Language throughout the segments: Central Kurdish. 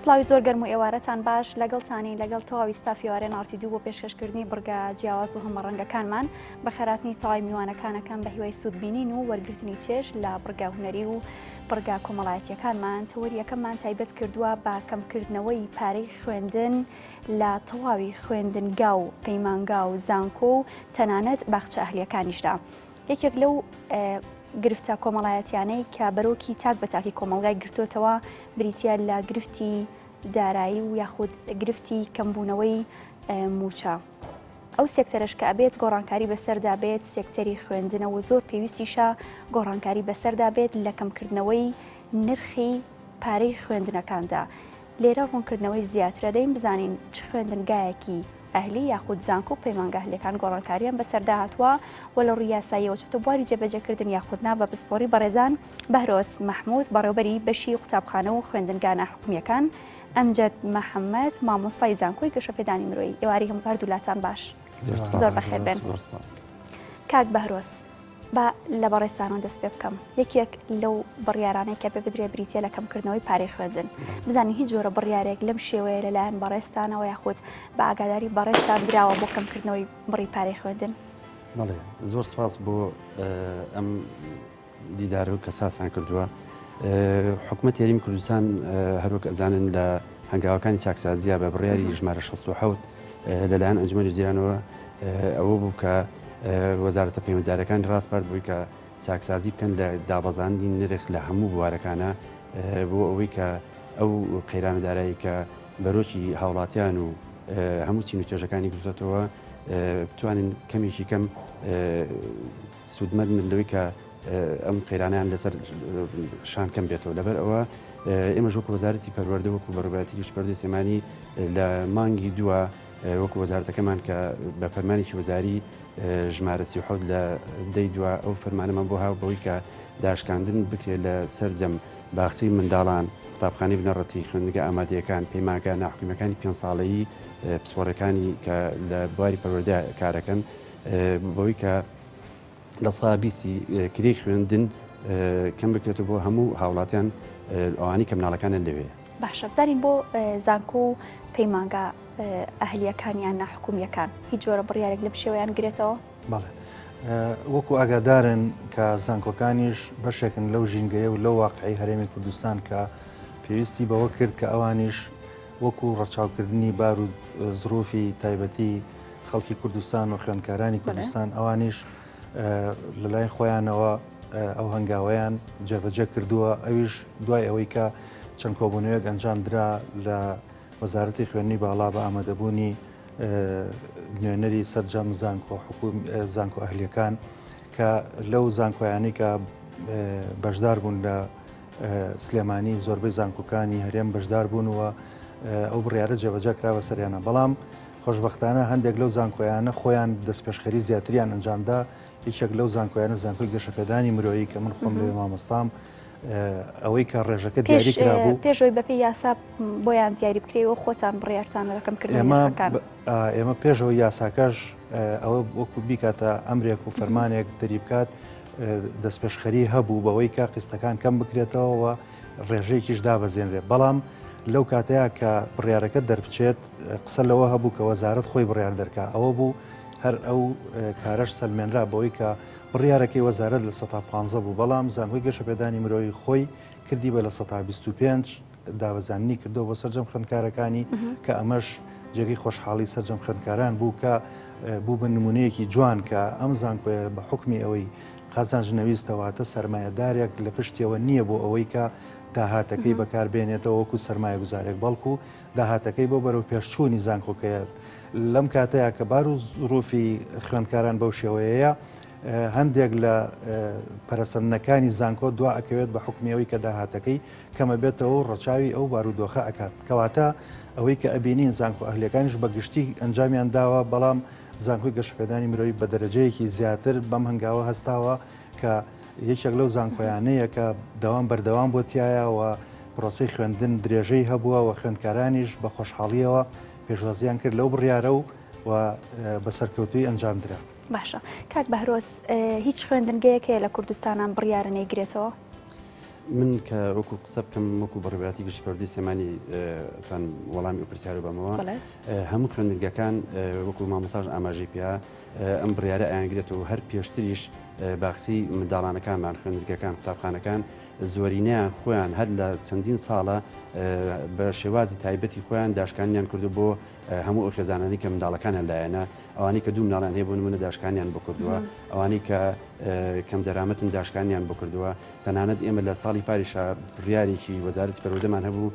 سڵاوی زۆر گەرم و ئێوارەتان باش لەگەڵتانی لەگەڵ تەواوی ستافی وارێ ناڕتی دوو بۆ پێشکەشکردنی بڕگە جیاواز و هەمە ڕەنگەکانمان بە خەراتنی تەواوی میوانەکانەکان بە هیوای سوودبینین و وەرگرتنی چێژ لە بڕگە هونەری و بڕگە کۆمەڵایەتیەکانمان تەوەریەکەمان تایبەت کردووە با کەمکردنەوەی پارەی خوێندن لە تەواوی خوێندنگا و پەیمانگا و زانکۆ و تەنانەت باخچە ئەهلیەکانیشدا. یەکێک لەو گرفتە کۆمەڵایەتیانەی کە بەرۆکی تاک بە تاکی کۆمەڵگای گرتوتەوە بریتە لە گرفتی دارایی و یاخود گرفتی کەمبوونەوەی موچە. ئەو سێکتەرش کە ئەبێت گۆڕانکاری بەسەردا بێت سێکتەری خوێندنەوە زۆر پێویستیشە گۆڕانکاری بەسەردا بێت لە کەمکردنەوەی نرخی پارەی خوێندنەکاندا. لێرە ڕوونکردنەوەی زیاترە دەین بزانین چ خوێندنگایەکی ئەهلی یاخود زانکۆ و پەیمانگا هەلێکان گۆڕانکاریان بەسەردا هاتووە و لە ڕووی یاساییەوە چوتە بواری جێبەجێکردن یاخودنا بە پسپۆڕی بەڕێزان بەهرۆز مەحموود بەڕێوەبەری بەشی قوتابخانە و خوێندنگا ناحکومیەکان، ئەمجەد مەحەممەد مامۆستای زانکۆی گەشەپێدانی مرۆیی. ئێواری هەموو هەردوولاتان باش، زۆر بەخێر بێن. کاک بەهرۆز، با لە بەڕێستانەوە دەست پێ بکەم. یەکێک لەو بڕیارانەی کە پێ بدرێ بریتە لە کەمکردنەوەی پارەی خوێندن. بزانین هیچ جۆرە بڕیارێک لەم شێوەیە لەلایەن بەڕێستانەوە یاخود بە ئاگاداری بەڕێستان دراوە بۆ کەمکردنەوەی بڕی پارەی خوێندن؟ بەڵێ، زۆر سپاس بۆ ئەم دیدار و کەساسان کردووە. حکوومەت یاریمی کوردستان هەروەک ئەزانن لە هەنگاوەکانی چاکسازیە بە بڕیاری ژمارە 67 لەلایەن ئەنجومەنی وزیرانەوە ئەوە بوو کە وەزارەتە پەیوەنددارەکانی ڕاستپارت بووی کە چاکسازی بکەن لە دابەزاندنی نرخ لە هەموو بوارەکانە بۆ ئەوەی کە ئەو قەیرانەدارایی کە بەرۆکی هاوڵاتیان و هەموو چین و توێژەکانی گرتوێتەوە بتوانین کەمێکی کەم سوودمەند من لەوەی کە ئەم قەیرانیان لەسەر شان کەم بێتەوە. لەبەر ئەوە ئێمە وەکو وەزارەتی پەروەردە وەکو بەڕێوەبەتی گشتپەروەردەی سێمانی لە مانگی دووە وەکو وەزارەتەکەمان کە بە فەرمانێکی وەزاری ژمارە 37 لە دەی دووە ئەو فەرمانەمان بۆ هاو بەوەی کە داشکاندن بکرێت لە سەرجەم باخچەی منداڵان، قوتابخانەی بنەڕەتی خوێندنگە ئامادەیەکان، پەیمانگا ناحکومیەکانی 5 ساڵەیی پسپۆڕەکانی کە لە بواری پەروەردە کارەکەن بەوەی کە لە سا 20 کرێی خوێندن کەم بکرێتەوە بۆ هەموو هاوڵاتیان ئەوانی کە مناڵەکانیان لەوەیە. باشە، بزانین بۆ زانکۆ و پەیمانگا ئەهلیەکانیان ناحکومیەکان هیچ جۆرە بڕیارێک لەم شێوەیان گرێتەوە؟ بەڵێ، وەکو ئاگادارن کە زانکۆکانیش بەشێکن لەو ژینگەیە و لەو واقعی هەرێمی کوردستان کە پێویستی بەوە کرد کە ئەوانیش وەکو ڕەچاوکردنی بار و زروفی تایبەتی خەڵکی کوردستان و خوێندکارانی کوردستان ئەوانیش لەلای خۆیانەوە ئەو هەنگاوەیان جێبەجێ کردووە. ئەویش دوای ئەوەی کە چەند کۆبوونەوەیەک ئەنجام درا لە وەزارەتی خوێندنی باڵا بە ئامادەبوونی نوێنەری سەرجەم زانکۆ ئەهلیەکان کە لەو زانکۆیانی کە بەشدار بوون لە سلێمانی زۆربەی زانکۆکانی هەرێم بەشدار بوونەوە ئەو بڕیارە جێبەجێ کراوە سەریانە. بەڵام خۆشبەختانە هەندێک لەو زانکۆیانە خۆیان دەستپێشخەری زیاتریان ئەنجامدا. هیچێک لەو زانکۆیانە زانکۆی گەشەپێدانی مرۆیی کە من خۆم لێ مامۆستام ئەوەی کە ڕێژەکە دیاری کرابوو پێشەوەی بەپێی یاسا بۆیان دیاری بکرێەوە خۆتان بڕیارتان ڕەکەمکردن. ئێمە پێشەوە یاساکەش ئەوە وەکو بیکاتە ئەمرێک و فەرمانێک دەری بکات دەستپێشخەری هەبوو بەوەی کە قستەکان کەم بکرێتەوە ڕێژەیەکیش دابەزێنرێت. بەڵام لەو کاتەیە کە بڕیارەکە دەربچێت قسە لەوە هەبوو کە وەزارەت خۆی بڕیار دەرکا. ئەوە بوو هەر ئەو کارەش سەلمێنرا بەوەی کە بڕیارەکەی وەزارەت لە 115 بوو. بەڵام زانکۆی گەشەپێدانی مرۆیی خۆی کردی بە لە 125 دابەزاننی کردەوە بۆ سەرجەم خوێندکارەکانی کە ئەمەش جێگەی خۆشحاڵی سەرجەم خوێندکاران بوو کە بوو بە نمونەیەکی جوان کە ئەم زانکۆیە بە حکمی ئەوەی قازانجنەویستەوەتە سەرمایەدارێک لە پشتیەوە نییە بۆ ئەوەی کە داهاتەکەی بەکاربێنێتەوە وەکو سەرمایە گوزارێک، بەڵکو داهاتەکەی بۆ بەرەو پێشچوونی زانکۆکەیە. لەم کاتەیە کە بار و زروفی خوێندکاران بەو شێوەیەیە هەندێک لە پەرەسەندنەکانی زانکۆ دوا ئەکەوێت بە حکمیەوەی کە داهاتەکەی کەمە بێتەوە ڕەچاوی ئەو بارودۆخە ئەکات. کەواتە ئەوەی کە ئەبینین زانکۆ ئەهلیەکانیش بە گشتی ئەنجامیان داوە. بەڵام زانکۆی گەشەپێدانی مرۆیی بە دەرەجەیەکی زیاتر بەم هەنگاوە هەستاوە کە یەکێک لەو زانکۆیانەیە کە بەردەوام بۆ تایە و پرۆسەی خوێندن درێژەی هەبووە و خوێندکارانیش بە خۆشحاڵیەوە پێشوازیان کرد لەو بڕیارە و بە سەرکەوتوی ئەنجام درا. باشە، کاک بەهرۆز هیچ خوێندنگەیەک هەیە لە کوردستانان بڕیارە نەیگرێتەوە؟ من کە وەکو قسە بکەم وەکو بەڕێبەتی گشتی پەروەردەی سلێمانی توان وەڵامی ئەو پرسیارە بەمەوە هەموو خوێندنگەکان وەکو مامۆستاژ ئاماژەی پێیا ئەم بڕیارە ئاینگرێتەوە هەر پێشتریش باخسی منداڵانەکانمان خوێندنگەکان قوتابخانەکان زۆرینەیان خۆیان هەر لە چەندین ساڵە بە شێوازی تایبەتی خۆیان داشکانیان کردو بۆ هەموو ئەو خێزانانی کە منداڵەکانیان لایەنە ئەوانی کە دوو منداڵیان هەیە بۆ نمونە داشکانیان بۆ کردووە ئەوانی کە کەم دەرامەتن داشکانیان بۆ کردووە تەنانەت ئێمە لە ساڵی پاریشا بڕیارێکی وەزارەتی پەروەردەمان هەبوو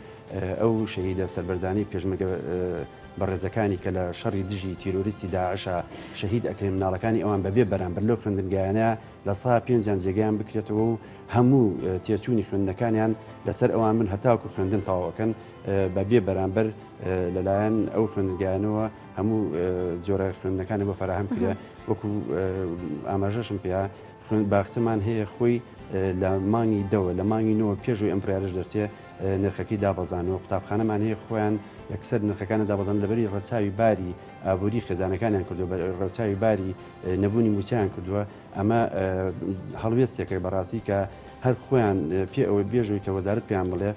ئەو شەهیدە سەربەرزانی پێشمەرگە بەڕێزەکانی کە لە شەڕی دژی تیرۆریستی داعشە شەهید ئەکرێن مناڵەکانی ئەوان بەبێ بەرامبەر لەو خوێندنگایانەیە لە سا پێنجیان جێگەیان بکرێتەوە و هەموو تێچوونی خوێندنەکانیان لەسەر ئەوان من هەتاوکو خوێندن تاواکەن بەبێ بەرامبەر لەلایەن ئەو خوێندنگایانەوە هەموو جۆرە خوێندنەکانی بۆ فراهم کرێ وەکو ئاماژەشم پێیا باخچەمان هەیە خۆی لە مانگی دەوە لە مانگی نەوە پێشوی ئەم پرارش دەرچێ نرخەکەی دابەزانەوە قوتابخانەمان هەیە خۆیان یەکسەر نرخەکانە دابەزان لەبەری ڕەچاوی باری ئابووری خێزانەکانیان کردو بە ڕەچاوی باری نەبوونی موچیان کردووە ئەمە هەڵوێستێکە بەڕاستی کە هەر خۆیان پێ ئەوە بێژوی کە وەزارەت پێیان بڵێ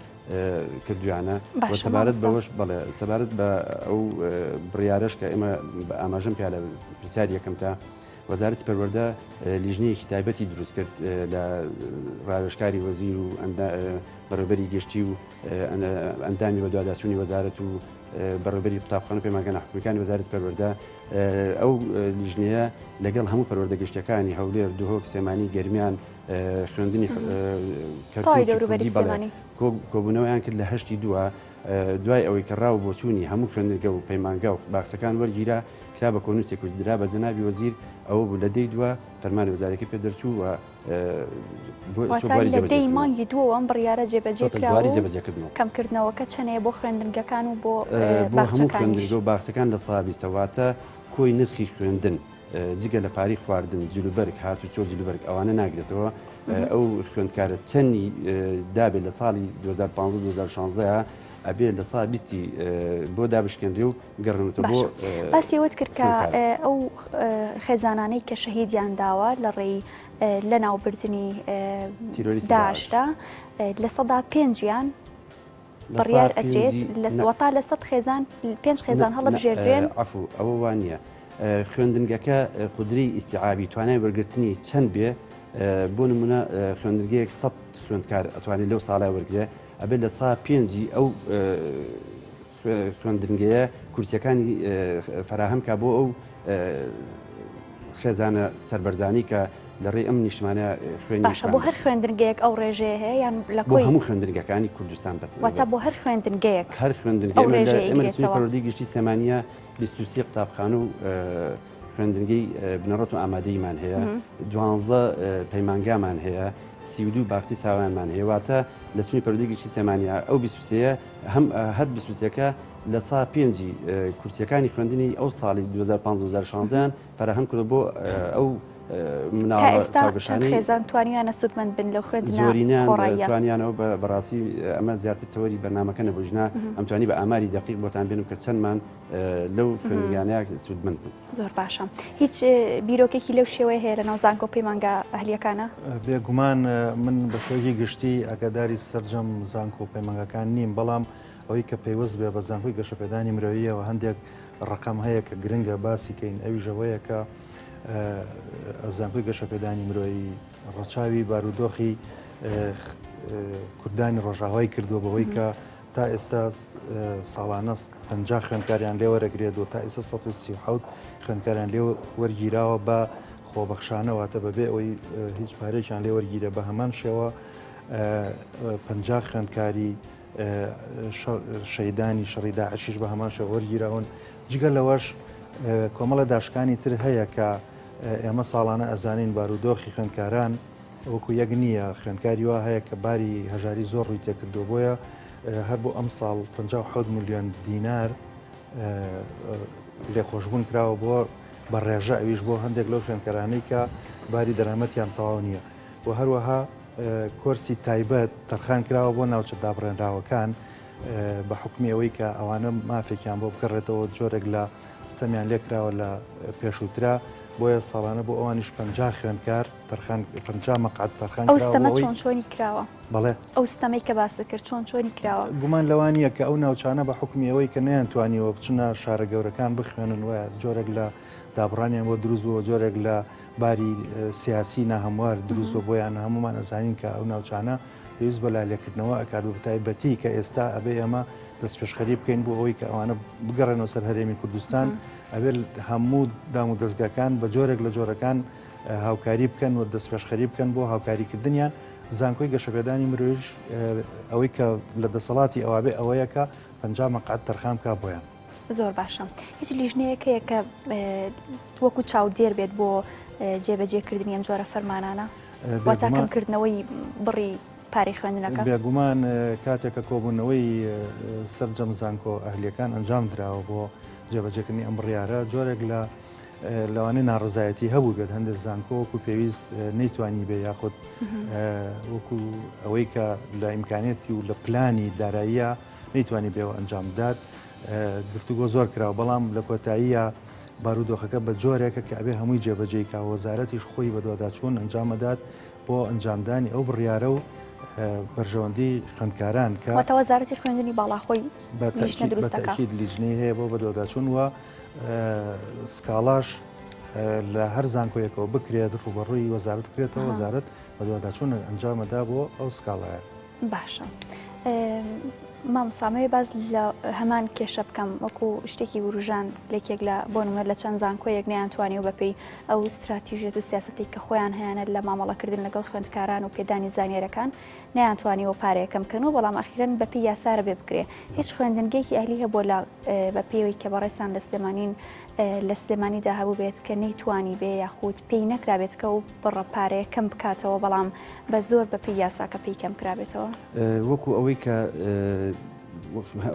کردویانە سەبارەت بەوەش بڵێ سەبارەت بە ئەو بڕیارەش کە ئێمە ئاماژەم پیا لە پرسیاری یەکەم تا وەزارەتی پەروەردە لیژنەیەکی تایبەتی دروست کرد لە ڕاوێژکاری وەزیر و بەڕێوەبەری گشتی و ئەندامی بەدواداچوونی وەزارەت و بەڕێوەبەری قوتابخانە پەیمانگە ناحکومیەکانی وەزارەتی پەروەردە ئەو لیژنەیە لەگەڵ هەموو پەروەردە گشتیەکانی هەولێر دوهۆک سێمانی گەرمیان خوێندنی کۆبوونەوەیان کرد لە هەشتی دووە دوای ئەوەی کە ڕاو بۆچوونی هەموو خوێندنگە و پەیمانگە و باخچەکان وەرگیرا کرا بە کۆنووسێک درا بە جەنابی وەزیر ئەوە بوو لە دەی دووە فەرمانی وەزارەتی پێ دەرچوو و لە دەی مانگی دووە ئەم بڕیارە جێبەجێکراوە کەمکردنەوەکە چەنەیە بۆ خوێندنگەکان و بۆ هەموو خوێندنگە و باخچەکان لە سابیستەواتە کۆی نرخی خوێندن جگە لە پاری خواردن جلوبەرگ هاتو چۆ جلوبەرگ ئەوانە ناگرێتەوە ئەو خوێندکارە چەندی دابێت لە ساڵی 2015-2016 ئەبێ لە سا بیستی بۆ دابشکێنرێ و گەڕنێتەوە بۆ باسیەوەت کرد کە ئەو خێزانانەی کە شەهیدیان داوە لە ڕێی لە ناوبردننی داشتا لە سەدا پێنجیان بڕیار ئەدرێت لەوەتا لە سەد خێزان پێنج خێزان هەڵبژێردرێن عفو ئەوە وانە خوێندنگەکە قودری ئیسیعابی توانای وەرگرتنی چەند بێ بۆ نمونە خوێندنگەیەک 100 خوێندکار ئەتوانێت لەو ساڵای وەرگێ ئەبێت لە سا پێنجی ئەو خوێندنگەیە کورسیەکانی فراهم کا بۆ ئەو خێزانە سەربەرزانی کە لە ڕێ ئەم نیشتمانە خوێنی باشە بۆ هەر خوێندنگەیەک ئەو ڕێژەیە هەیە یان لە بۆ هەموو خوێندنگەکانی کوردستان واتە بۆ هەر خوێندنگەیەک هەر خوێندنگە سوی پەروەردەی گشتی سێمانیە 23 قوتابخانە و خوێندنگەی بنەڕەت و ئامادەیمان هەیە 12 پەیمانگامان هەیە 32 باخچی ساوایانمان هەیە واتە لە سوی پەروەردەی گشتی سێمانیە ئەو 23 هەر 23کە لە سا پێنجی کورسیەکانی خوێندنی ئەو ساڵی 2015-2016 فراهم کرد بۆ ئەو خێزان توانیانە سوودمەند بن لەو زۆرینیان توانیانەوە بەڕاستی ئەمە زیاتر تەوەری بەرنامەکە نەبژنا ئەم توانی بە ئاماری دقیق بۆتان بێنم کە چەندمان لەو خوێندنگانەیە سوودمەند بوو. زۆر باشە هیچ بیرۆکێکی لەو شێوەیە هەیە لە ناو زانکۆ پەیمانگە ئەهلیەکانە؟ بێگومان من بە شێوەیەکی گشتی ئاگاداری سەرجەم زانکۆ پەیمانگەکان نیم بەڵام ئەوەی کە پێیوەست بێ بە زانکۆی گەشەپێدانی مرۆییەوە هەندێک ڕقەم هەیە کە گرنگە باسی کەین ئەویژەوەیە کە زانکۆی گەشەپێدانی مرۆیی ڕەچاوی بارودۆخی کوردانی ڕۆژاوای کردووە بەوەی کە تا ئێستا ساڵانە 50 خوێندکاریان لێ وەرەگرێت و تا ئێستا 137 خوێندکاریان لێ وەرگیراوە بە خۆبەخشانەوەتە بەبێ ئەوەی هیچ پارێکیان لێ وەرگیرە بە هەمان شێوە 50 خوێندکاری شەیدانی شەڕی داعشیش بە هەمان شێوە وەرگیراون جگە لەوەش کۆمەڵە داشکانی تر هەیە کە ئێمە ساڵانە ئەزانین بارودۆخی خوێندکاران وەکو یەک نییە خوێندکاری وا هەیە کە باری هەژاری زۆر ڕووی تێکردو بۆیە هەر بۆ ئەم ساڵ 57 میلیۆن دینار لێخۆشبوون کراوە بۆ بە ڕێژە ئەویش بۆ هەندێک لەو خوێندکارانەی کە باری دەرامەتیان تەواو نییە و هەروەها کۆرسی تایبەت تەرخان کراوە بۆ ناوچە دابڕێنراوەکان بە حکمی ئەوەی کە ئەوانە مافێکیان بۆ بکڕێتەوە جۆرێک لە سەمیان لێکراوە لە پێشووترا بۆیە ساڵانە بۆ ئەوانیش 50 خوێندکار 50 مەقعد تەرخان ئەو ستەمە چۆنی کراوە بەڵێ ئەو ستەمەی کە باسی کرد چۆنی کراوە گومان لەوانیە کە ئەو ناوچانە بە حکمی ئەوەی کە نەیانتوانیەوە بچنە شارە گەورەکان بخوێنن وایە جۆرێک لە دابڕانیان بۆ دروست بووە جۆرێک لە باری سیاسی ناهەموار دروست بە بۆیان هەمومان ئەزانین کە ئەو ناوچانە پێویست بە لالێکردنەوە ئەکات بە تایبەتی کە ئێستا ئەبێ ئەمە دەست پێشخەری بکەین بۆ ئەوەی کە ئەوانە بگەڕێنەوە سەر هەرێمی کوردستان ئەبێ هەموو دام و دەستگاکان بە جۆرێک لە جۆرەکان هاوکاری بکەن و دەست پێشخەری بکەن بۆ هاوکاریکردنیان زانکۆی گەشەپێدانی مرۆژ ئەوەی کە لە دەسەڵاتی ئەوابێ ئەوەیە 50 مەقعد تەرخان کا بۆیان زۆر باشە هیچ لیژنەیەکەیە کە وەکو چاودێر بێت بۆ جێبەجێکردنی ئەم جۆرە فەرمانانە واتاکەمکردنەوەی بڕی پارەی خوێندنەکە بێگومان کاتێکە کۆبوونەوەی سەرجەم زانکۆ ئەهلیەکان ئەنجام درراوە بۆ جێبەجێکردنی ئەم بڕیارە جۆرێک لە لەوانەیە ناڕزایەتی هەبوو بێت هەندێک زانکۆ وەکو پێویست نەیتوانی بێ یاخود وەکو ئەوەی کە لە ئیمکانێتی و لە پلانی داراییە نەیتوانی بێەوە ئەنجام بدات گفتوگۆ زۆر کراوە بەڵام لە کۆتاییە بارودۆخەکە بە جۆرێکە کە ئەبێ هەمووی جێبەجێیکا وەزارەتیش خۆی بەدواداچوون ئەنجامەدات بۆ ئەنجامدانی ئەو بڕیارە و بەرژەوەندی خوێندکاران کە وەزارەتی خوێندنی باڵاخۆی بەتەشید لیژنەی هەیە بۆ بەدواداچوون وە سکاڵاش لە هەر زانکۆیەکەوە بکرێت ڕوبەڕووی وەزارەت بکرێتەوە وەزارەت بەدواداچوون ئەنجامەدا بۆ ئەو سکاڵایە باشە. مامۆسامەوەی باز لە هەمان کێشە بکەم وەکو شتێکی وروژان لێکێک لە بۆ نمونە لە چەند زانکۆیەک نەیانتوانی و بەپێی ئەو استراتیژێت و سیاسەتی کە خۆیان هەیەە لە مامەڵەکردن لەگەڵ خوێندکاران و پێدانی زانیێرەکان نەیانتوانیەوە پارەیەکەم بکەن و بەڵام ئەخیرەن بەپی یاسارە بێ بکرێ هیچ خوێندنگەیەکی ئەهلی هەبوو لە بەپێوەی کە بەڕێستان لە سلێمانیدا هەبوو بێت کە نەیتوانی بێ یاخود پێی نەکرابێتکە و بڕە پارەیە کەم بکاتەوە بەڵام بە زۆر بەپی یاساکە پێی کەم کرابێتەوە وەکو ئەوەی کە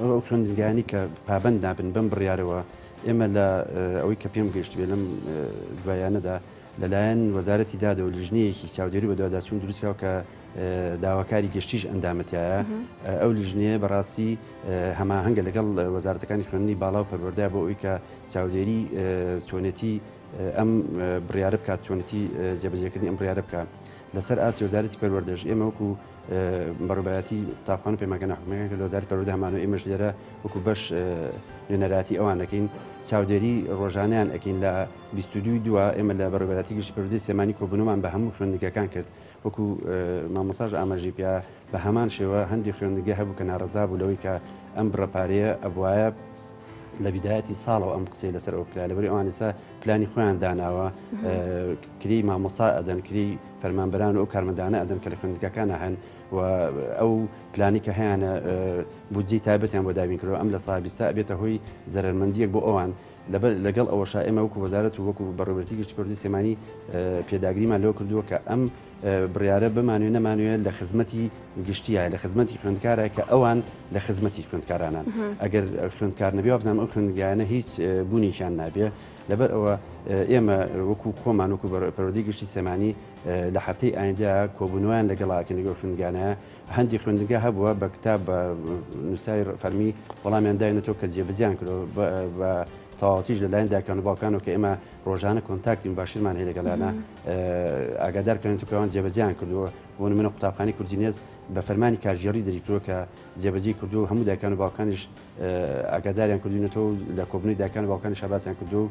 ئەو خوێندنگانی کە پابند نابن بەم بڕیارەوە ئێمە لە ئەوەی کە پێم گەشت بێ لەم دوایانەدا لەلایەن وەزارەتی دادا و لیژنەیەکی چاودێری بە دوواداچوون دروستیەوە کە داواکاری گەشتیش ئەندامەتیایە ئەو لیژنەیە بەڕاستی هەماهەنگە لەگەڵ وەزارەتەکانی خوێندنی باڵا و پەروەردای بۆ ئەوی کە چاودێری چۆنێتی ئەم بڕیارە بکات چۆنێتی جێبەجێکردنی ئەم بڕیارە بکات لەسەر ئاسی وەزارەتی پەروەردەش ئێمە وەکو بەڕێبەتی تاپخانە پەیمانگە ناحکومیەکە لە وەزارەتی پەروەردە هەمانەوە ئێمەش لێرە وەکو بەش نوێنەراتی ئەوان دەکەین چاودێری ڕۆژانیان ئەکەین لە 22 دووە ئێمە لە بەڕێبەتی گشتی پەروەردەی سلێمانی کۆبوونەوەمان بە هەموو خوێندنگەکان کرد وەکو مامۆساژ ئاماژی پیا بە هەمان شێوە هەندی خوێندنگە هەبوو کە ناڕەزا بوو لەوەی کە ئەم بڕەپارەیە ئەبوایە لە بیدایەتی ساڵەوە ئەم قسەی لەسەر ئەو کرا لەبەری ئەوان ئێستا پلانی خۆیان داناوە کری مامۆسا ئەدەن کری فەرمانبەران و ئەو کارمەندانە ئەدەن کە لە خوێندنگەکانە هەن و ئەو پلانی کە هەیەە بودجەی تایبەتیان بۆ دابین کردەوە ئەم لە سابیستا ئەبێتە هۆی زەرمەندیەک بۆ ئەوان لەگەڵ ئەوەشا ئێمە وەکو وەزارەت و وەکو بەڕێوەبەرتی گشتی پەروەردەی سلێمانی پێداگریمان لەوە کردووە کە ئەم بڕیارە بمانوێ نەمانوێت لە خزمەتی گشتیە لە خزمەتی خوێندکارە کە ئەوان لە خزمەتی خوێندکارانان ئەگەر خوێندکار نەبێ بزانام ئەو خوێندگایانە هیچ بوونیشان نابێ لەبەر ئەوە ئێمە وەکو خۆمان وەکو پەروەردەی گشتی سلێمانی لە هەفتەی ئایندا کۆبوونەوەیان لەگەڵاکەن لەگەڵ خوێندگانەیە هەندی خوێندنگە هەبووە بە کتاب بە نووسای فەرمی وەڵامیان داینێتەوە کە جێبەجیان کردەوە بە تەواوەتیش لەلایەن داکان و باوکانەوە کە ئێمە ڕۆژانە کۆنتاکتین باشیرمان هەیە لەگەڵانە ئاگادارکردن توکەوان جێبەجیان کردووە بۆ نمونە قوتابخانەی کورجینێز بە فەرمانی کارژێڕی دەریکردووە کە جێبەجێ کردو هەموو داکان و باوکانیش ئاگاداریان کردوینەوە لە کۆبنەوەی داکان و باوکانی شاباسیان کردو و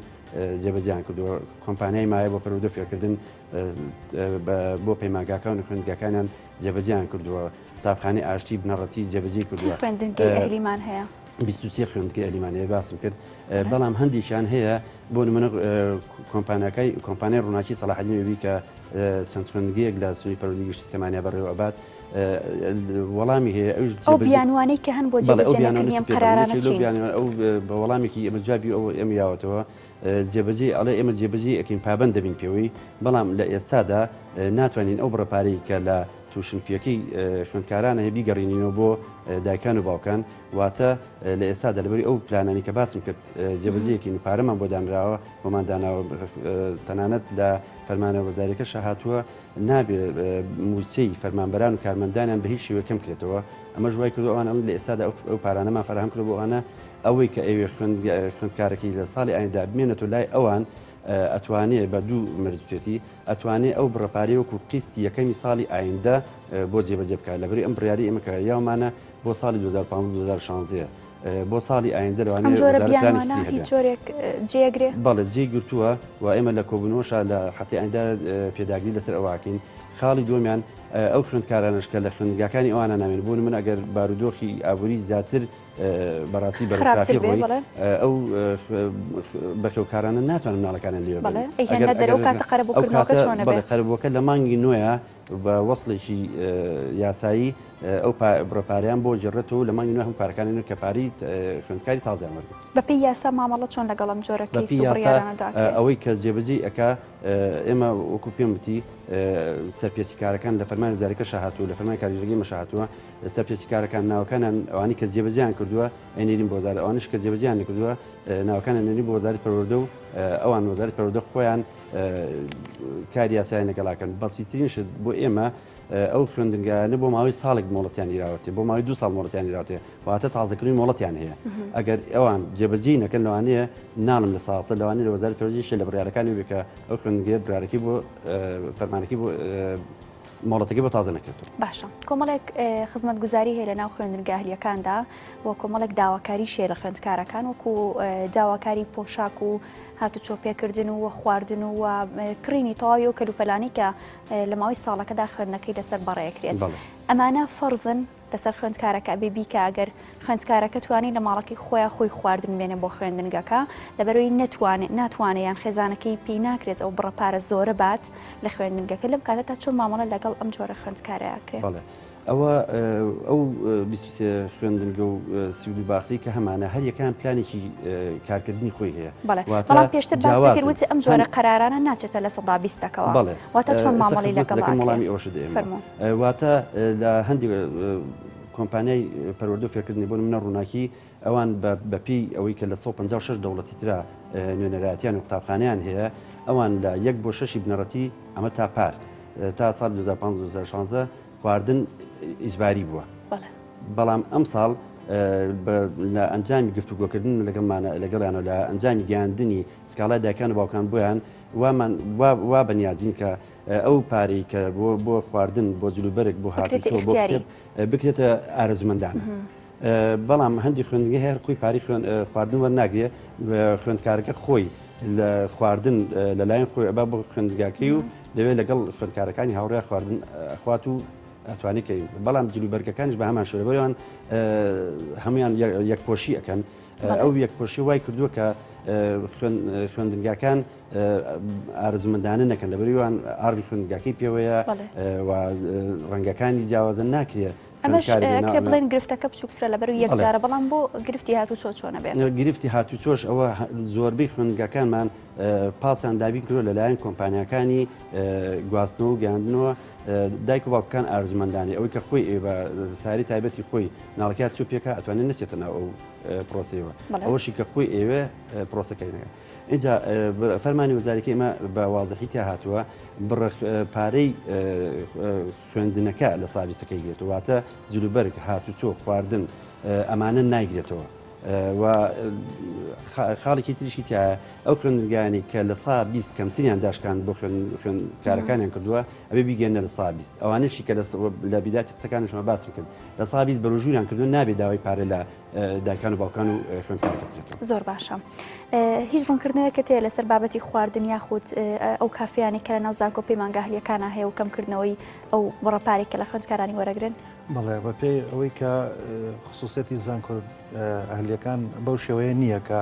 جێبەجیان کردووە کۆمپانیای مایە بۆ پەروەردە فێرکردن بۆ پەیمانگاکان و خوێندنگەکانیان جێبەجیان کردووە قوتابخانەی ئاشتی بنەڕەتی جێبەجێ کردووە خوێندنگەی ئەهلیمان هەیە 23 خوێندنگەی ئەلیمانەیە باسم کرد بەڵام هەندیشیان هەیە بۆ نمونە کۆمپانیای ڕووناکی سەلاحەدینەوەی کە چەند خوێندنگەیەک لە سنووری پەروەردەی گشتی سلێمانیا بەڕێوە ئەبات وەڵامی هەیە ئەو بیانوانەی کە هەن بۆ جێبەجێکردنی ئەم قەرارانە ئەو بە وەڵامێکی ئێمە جوابی ئەو ئێمە یاوەتەوە جێبەجێ ئەڵێ ئێمە جێبەجێ ئەکەین پابەند دەبین پێوەی بەڵام لە ئێستادا ناتوانین ئەو بڕەپارەی کە لە تووشنفیەکەی خوێندکارانە هەیە بیگەڕینینەوە بۆ دایکان و باوکان واتە لە ئێستادا لەبەری ئەو پلانانی کە باسم کرد جێبەجێیەکی پارەمان بۆ دانراوە بۆمان داناوە تەنانەت لە فەرمانە وەزارەکە شەهاتووە نابێ موچەی فەرمانبەران و کارمەندانیان بە هیچ شێوە کەم کرێتەوە ئەمە ژوای کردو ئەوان لە ئێستادا ئەو پارانەمان فراهم کرد بۆ ئەوانە ئەوەی کە ئەوێ خوێندکارێکی لە ساڵی ئایندا بمێنێتەوە لای ئەوان ئەتوانێت بە دوو مەرجێتی ئەتوانێت ئەو بڕەپاری وەکو قیستی یەکەمی ساڵی ئایندە بۆ جێبەجێ بکات لەبەری ئەم بڕیاری ئێمەکە یاومانە بۆ ساڵی 2015-2016 بۆ ساڵی ئایندە لەوانەیە جۆرێک جێگرێ بەڵێ جێ گرتووە و ئێمە لە کۆبنەوەشە لە هەفتەی ئایندە پێداگری لەسەر ئەوواکەین خاڵی دومیان ئەو خوێندکارانشکە لە خوێندگاکانی ئەوانە نامێن بوون من ئەگەر بارودۆخی ئابووری زیاتر بەڕاستی بەڕاستی ڕۆی ئەو بەخێوکارانە ناتوانن مناڵەکانە لێ قەرەبووەکە لە مانگی نوێە بە وەصلێکی یاسایی ئەو بڕەپاریان بۆ جێڕێتەوە لە مانگی نوێ هەم پارەکانی کە پاری خوێندکاری تازیان وەرگرت بەپی یاسا مامەڵە چۆن لەگەڵم جۆرەکەی ئەوەی کە جێبەجێ ئەکا ئێمە وەکو پێم وتی سەرپێچیکارەکان لە فەرمانی وزارەکە شاهاتوو لە فەرمانی کاریگەری مەشاهاتووە سەرپێچیکارەکان ناوەکانیان ئەوانی کە جێبەجیان کردووە ئەنێرین بۆ وزارە ئەوانش کە جێبەجیان نکردووە ناوەکانیان نێری بۆ وزارەتی پەروەردە و ئەوان وزارەتی پەروەردە خۆیان کاری یاسایی لەگەڵاکەن بەسیترینشت بۆ ئێمە ئەو خوێندنگانە بۆ ماوەی ساڵێک مۆڵەتیان ئیراوەتێ بۆ ماوەی 2 ساڵ مۆڵەتیان ئیراوەتێ واتە تازەکردنی مۆڵەتیان هەیە ئەگەر ئەوان جێبەجێ نەکەن لەوانەیە ناڵم لە ساسە لەوانەیە لە وەزارەتی پەروەردەیش لە بڕیارەکانی بکە ئەو خوێندنگە بڕیارەکەی بۆ فەرمانەکەی بۆ مۆڵەتەکەی بۆ تازە نەکرێتەوە باشە کۆمەڵێک خزمەتگوزاری هەیە لە ناو خوێندنگە ئەهلیەکاندا و کۆمەڵێک داواکاری شێ لە خوێندکارەکان وەکو داواکاری پۆشاک و هاتوچۆ پێکردن و خواردن و کڕینی تەواوی و کەلوپەلانی کە لە ماوەی ساڵەکەدا خوێندنەکەی لەسەر بەڕێکرێت ئەمانە فەرزن لەسەر خوێندکارەکە بێبی کە ئەگەر خوێندکارەکە توانی لە ماڵەکەی خۆیان خۆی خواردن بێنێ بۆ خوێندنگەکە لەبەرەوەی ناتوانێت یان خێزانەکەی پێی ناکرێت ئەو بڕەپارە زۆرە بات لە خوێندنگەکە لەم کاتە تا چۆن مامەڵە لەگەڵ ئەم جۆرە خوێندکارەکرێت ئەوە ئەو 23 خوێندنگە و سیودی باختی کە هەمانە هەر یەکان پلانێکی کارکردنی خۆی هەیە بەڵام پێشتر باسیکردوتی ئەم جۆرە قەرارانە ناچێتە لە 120ەوە واتە چۆن مامەڵی لەگەڵ وەڵامی ئەوش واتە لە هەندێک کۆمپانیای پەروەردە فێرکردنی بۆ منە ڕووناکی ئەوان بەپی ئەوەی کە لە 156 دەوڵەتی ترا نوێنەرایەتیان و قوتابخانەیان هەیە ئەوان لە 1 بۆ 6 بنەڕەتی ئەمە تا پار تا ساڵ 2015-2016 خواردن ئیجباری بووە بەڵام ئەم ساڵ لە ئەنجامی گفتوگۆکردن لەگەڵیانەوە لە ئەنجامی گەیاندنی سکاڵای دایکان و باوکان بۆیان وا بەنیازین کە ئەو پارەی کە بۆ خواردن بۆ جلوبەرێک بۆ هاتوچۆ بۆ کتێب بکرێتە ئارەزومەندانە بەڵام هەندی خوێندنگە هەر خۆی پاری خواردن وەرناگرێ خوێندکارەکە خۆی لە خواردن لەلایەن خۆی ئەبا بۆ خوێندگاکەی و لەوێ لەگەڵ خوێندکارەکانی هاوڕێ خواردن خوات و ئەتوانیکەین بەڵام جلوبەرگەکانیش بە هەمان شێوە بەرەوەیان هەمویان یەکپۆشی ئەەکەن ئەو یەکپۆشی وای کردووە کە خوێندنگاکان ئارزومەندانە نەکەن لەبەریوان ئاڕی خوێندگاکەی پێوەیە و ڕەنگەکانی جیاوازە ناکرێت ئەمەش کە بڵێن گرفتەکە بچووکترە لەبەر و یەکجارە بەڵام بۆ گرفتی هاتوچۆ چۆنە بێت گرفتی هاتوچۆش ئەوە زۆربەی خوێندگاکانمان پاسیان دابین کردووە لەلایەن کۆمپانیەکانی گواستنەوە و گەاندنەوە دایک و باوکەکان ئارزومەندانی ئەوەی کە خۆی بە ساری تایبەتی خۆی ناڵەکەات چوو پێکە ئەتوانێت نەچێتە ناو ئەو پرۆسەوە ئەوەشی کە خۆی ئێوێ پرۆسەکەینەکە اینجا فەرمانی وەزارەتی ئێمە بە وازەحیتیا هاتووە پارەی خوێندنەکە لە سابیستەکەی گرێت واتە جلوبەرگ هاتوچۆ خواردن ئەمانە نایگرێتەوە و خاڵێکی تریشی تایە ئەو خوێندنگانی کە لە 120 کەمتریان داشکان بۆ خوێندکارەکانیان کردووە ئەبێ بیگەێنە لە 120 ئەوانشی کە لە بیداتی قسەکانشمە باسم کرد لە 120 بەڕژوریان کردو نابێت داوای پارە لە دایکان و باوکان و خوێندکارەکە بکرێتەوە زۆر باشە هیچ ڕوونکردنەوەیەکە تەیە لەسەر بابەتی خواردن یاخود ئەو کافیانی کە لە ناو زانکۆ پەیمانگاهلیەکانە هەیە و کەمکردنەوەی ئەو بڕەپارێک کە لە خوێندکارانی وەرەگرن بەڵێ بەپێی ئەوەی کە خصوصەتی زانکۆ ئەهلیەکان بەو شێوەیە نییە کە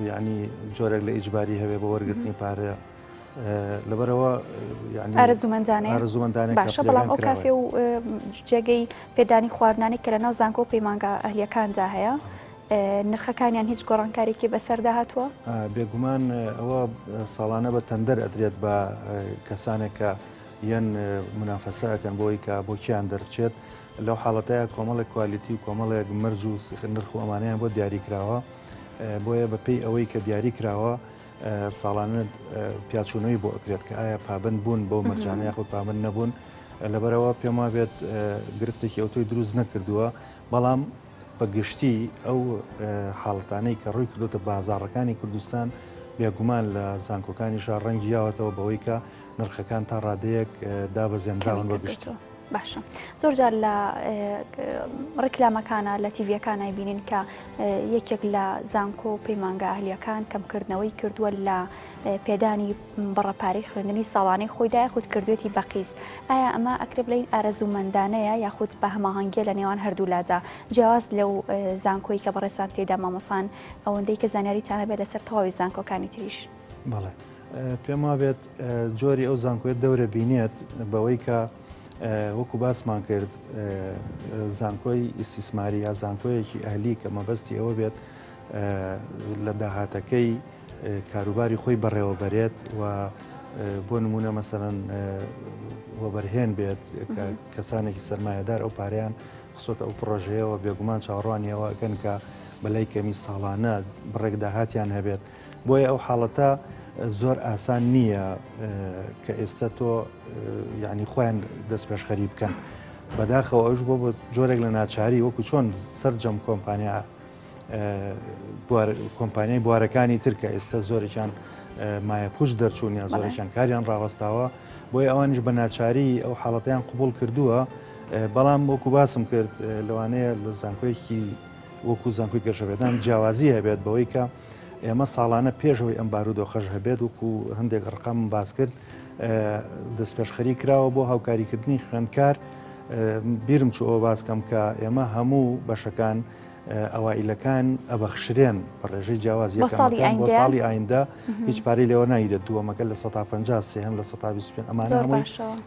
یعنی جۆرێک لە ئیجباری هەبێ بۆ وەرگرتنی پارەیە لەبەرەوە ئارەزومەندانێک باشە بەڵام ئەو کافێ و جێگەی پێدانی خواردنانی کە لە ناو زانکۆ پەیمانگا ئەهلیەکاندا هەیە نرخەکانیان هیچ گۆڕانکارێکی بەسەر داهاتووە بێگومان ئەوە ساڵانە بە تەندەر ئەدرێت بە کەسانێک کە یەن منافەسەکەن بۆی کە بۆ کیان دەرچێت لەو حاڵەتەیە کۆمەڵێک کوالیتی و کۆمەڵێک مەرج و نرخ و ئەمانەیان بۆ دیاریکراوە بۆیە بەپێی ئەوەی کە دیاری کراوە ساڵانە پیاچوونەوەی بۆ ئەکرێت کە ئایا پابند بوون بۆ مەرجانە یاخود پابند نەبوون لەبەرەوە پێم وابێت گرفتێکی ئەوتۆی دروست نەکردووە بەڵام بە گشتی ئەو حاڵەتانەی کە ڕووی کردوتە بازاڕەکانی کوردستان بێگومان لە زانکۆکانیش ڕەنگی یاوەتەوە بەوەی کە نرخەکان تا ڕادەیەک دابەزێنراون بە گشت. باشە زۆر جار لە ڕێکلامەکانە لە تیڤەکان بینین کە یەکێک لە زانکۆ و پەیمانگە ئاهلیەکان کەمکردنەوەی کردووە لە پێدانی بەڕەپارەی خوێندنی ساڵانەی خۆیدا یاخود کردوێتی بەقیست. ئایا ئەمە ئەکرێ بڵین ئارەزوومەندانەیە یاخود بە هەماهەنگگیە لە نێوان هەردوو لادا جیاواز لەو زانکۆی کە بەڕێسان تێدا مامۆسان ئەوەندەی کە زانیاریتانە بێت لەسەر تەواوی زانکۆکانی تریش؟ بەڵێ پێم وابێت جۆری ئەو زانکۆیت دەورە بینێت بەوەی کە وەکو باسمان کرد زانکۆی ئیسیسماری یا زانکۆیەکی ئەهلی کە مەبەستی ئەوە بێت لە داهاتەکەی کاروباری خۆی بەڕێوەبەرێت و بۆ نمونە مەسەرەن وەبەرهێن بێت کە کەسانێکی سەرمایهدار ئەو پارەیان خسۆتە ئەو پرۆژەیەوە بێگومان چاوەڕوانیەوە ئەکەن کە بەلای کەمی ساڵانە بڕێک داهاتیان هەبێت. بۆیە ئەو حاڵەتە زۆر ئاسان نییە کە ئێستا تۆ یعنی خۆیان دەست پێشخەری بکەن. بەداخەوە ئەوش بۆ جۆرێک لە ناچاری وەکو چۆن سەررجەم کۆمپانیای بوارەکانی ترکە ئێستا زۆرێکیان مایە پوش دەرچوون یا زۆرێکیان کاریان ڕاوەستاوە بۆیە ئەوانش بە ناچاری ئەو حاڵەتیان قبول کردووە. بەڵام وەکو باسم کرد لەوانەیە لە زانکۆیەکی وەکو زانکۆی گەشەبێدان جیاوازی هەبێت بەوەی کە ئێمە ساڵانە پێشەوەی ئەم بارودۆخەش هەبێت وەکو هەندێک ڕقام باس کرد دەست پێشخەری کراوە بۆ هاوکاریکردنی خوێندکار. بیرم چوە باسکەم کە ئێمە هەموو بەشەکان ئەوائیلەکان ئەبەخشرێن بە ڕێژەی جیاوازی بۆ ساڵی ئایندا هیچ پارەی لێوە نایدێت دووەمەکە لە 150 سێهم لە 125 ئەمانە هەمووی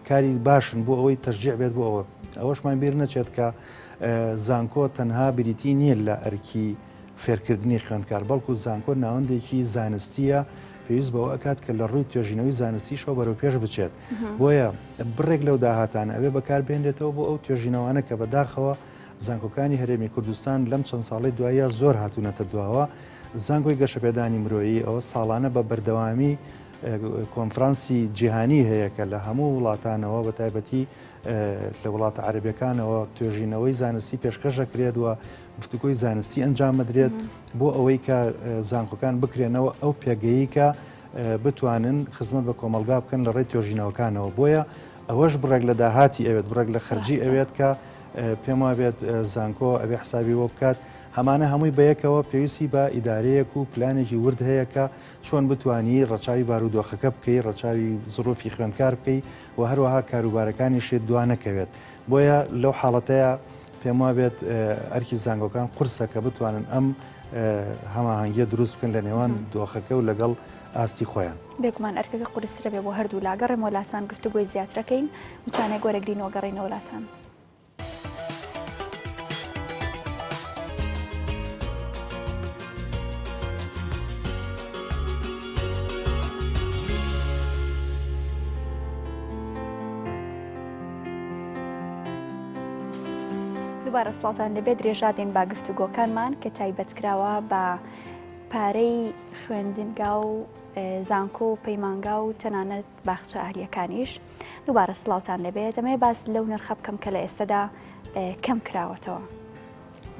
کاری باشن بۆ ئەوەی تەشجیع بێت بۆ ئەوە. ئەوەشمان بیر نەچێت کە زانکۆ تەنها بریتی نییە لە ئەرکی فێرکردنی خوێندکار بەڵکو زانکۆ ناوەندێکی زانستیە پێویست بەوە ئەکات کە لە ڕووی توێژینەوەی زانستیشەوە بەرەو پێش بچێت. بۆیە بڕێک لەو داهاتانە ئەوێ بەکاربێنرێتەوە بۆ ئەو توێژینەوانە کە بەداخەوە زانکۆکانی هەرێمی کوردستان لەم چەند ساڵی دوایە زۆر هاتوونەتە دواوە. زانکۆی گەشەپێدانی مرۆیی ئەوە ساڵانە بە بەردەوامی کۆنفرانسی جیهانی هەیە کە لە هەموو وڵاتانەوە بە تایبەتی لە وڵاتە عەرەبیەکانەوە توێژینەوەی زانستی پێشکەشەکرێت و گفتوگۆی زانستی ئەنجام بدرێت بۆ ئەوەی کە زانکۆکان بکرێنەوە ئەو پێگەیی کە بتوانن خزمەت بە کۆمەلگا بکەن لە ڕێی توێژینەوەکانەوە. بۆیە ئەوەش بڕێک لە داهاتی ئەوێت بڕێک لە خەرجی ئەوێت کە پێم وابێت زانکۆ ئەبێ حسابی وە بکات. هەمانە هەمووی بەیەکەوە پێویستی بە ئیدارەیەک و پلانێکی ورد هەیە کە چۆن بتانی ڕەچاوی بارودۆخەکە بکەی ڕەچاوی زڕۆفی خوێندکار بکەی و هەروەها کاروبارەکانی شێت دوانەکەوێت. بۆیە لەو حاڵەتەیە پێم وابێت ئەرکی زانکۆکان قورسە کە بتوانن ئەم هەماهەنگیە دروست بکەن لە نێوان دۆخەکە و لەگەڵ ئاستی خۆیان. بێگومان ئەرکەکە قورسرە بێ بۆ هەردوو لاگەڕێ وڵاتان گفتوگۆی زیاترەکەین وچانێک گۆرەگرینەوە گەڕینە وڵاتان. دووبارە سڵاتان لەبێت درێژادێن با گفتوگۆکانمان کە تایبەتکراوە بە پارەی خوێندنگا و زانکۆ و پەیمانگا و تەنانەت باخچە ئاهلیەکانیش. دووبارە سڵاوتان لەبێت ئەمەیە باس لەو نرخە بکەم کە لە ئێستادا کەم کراوەتەوە.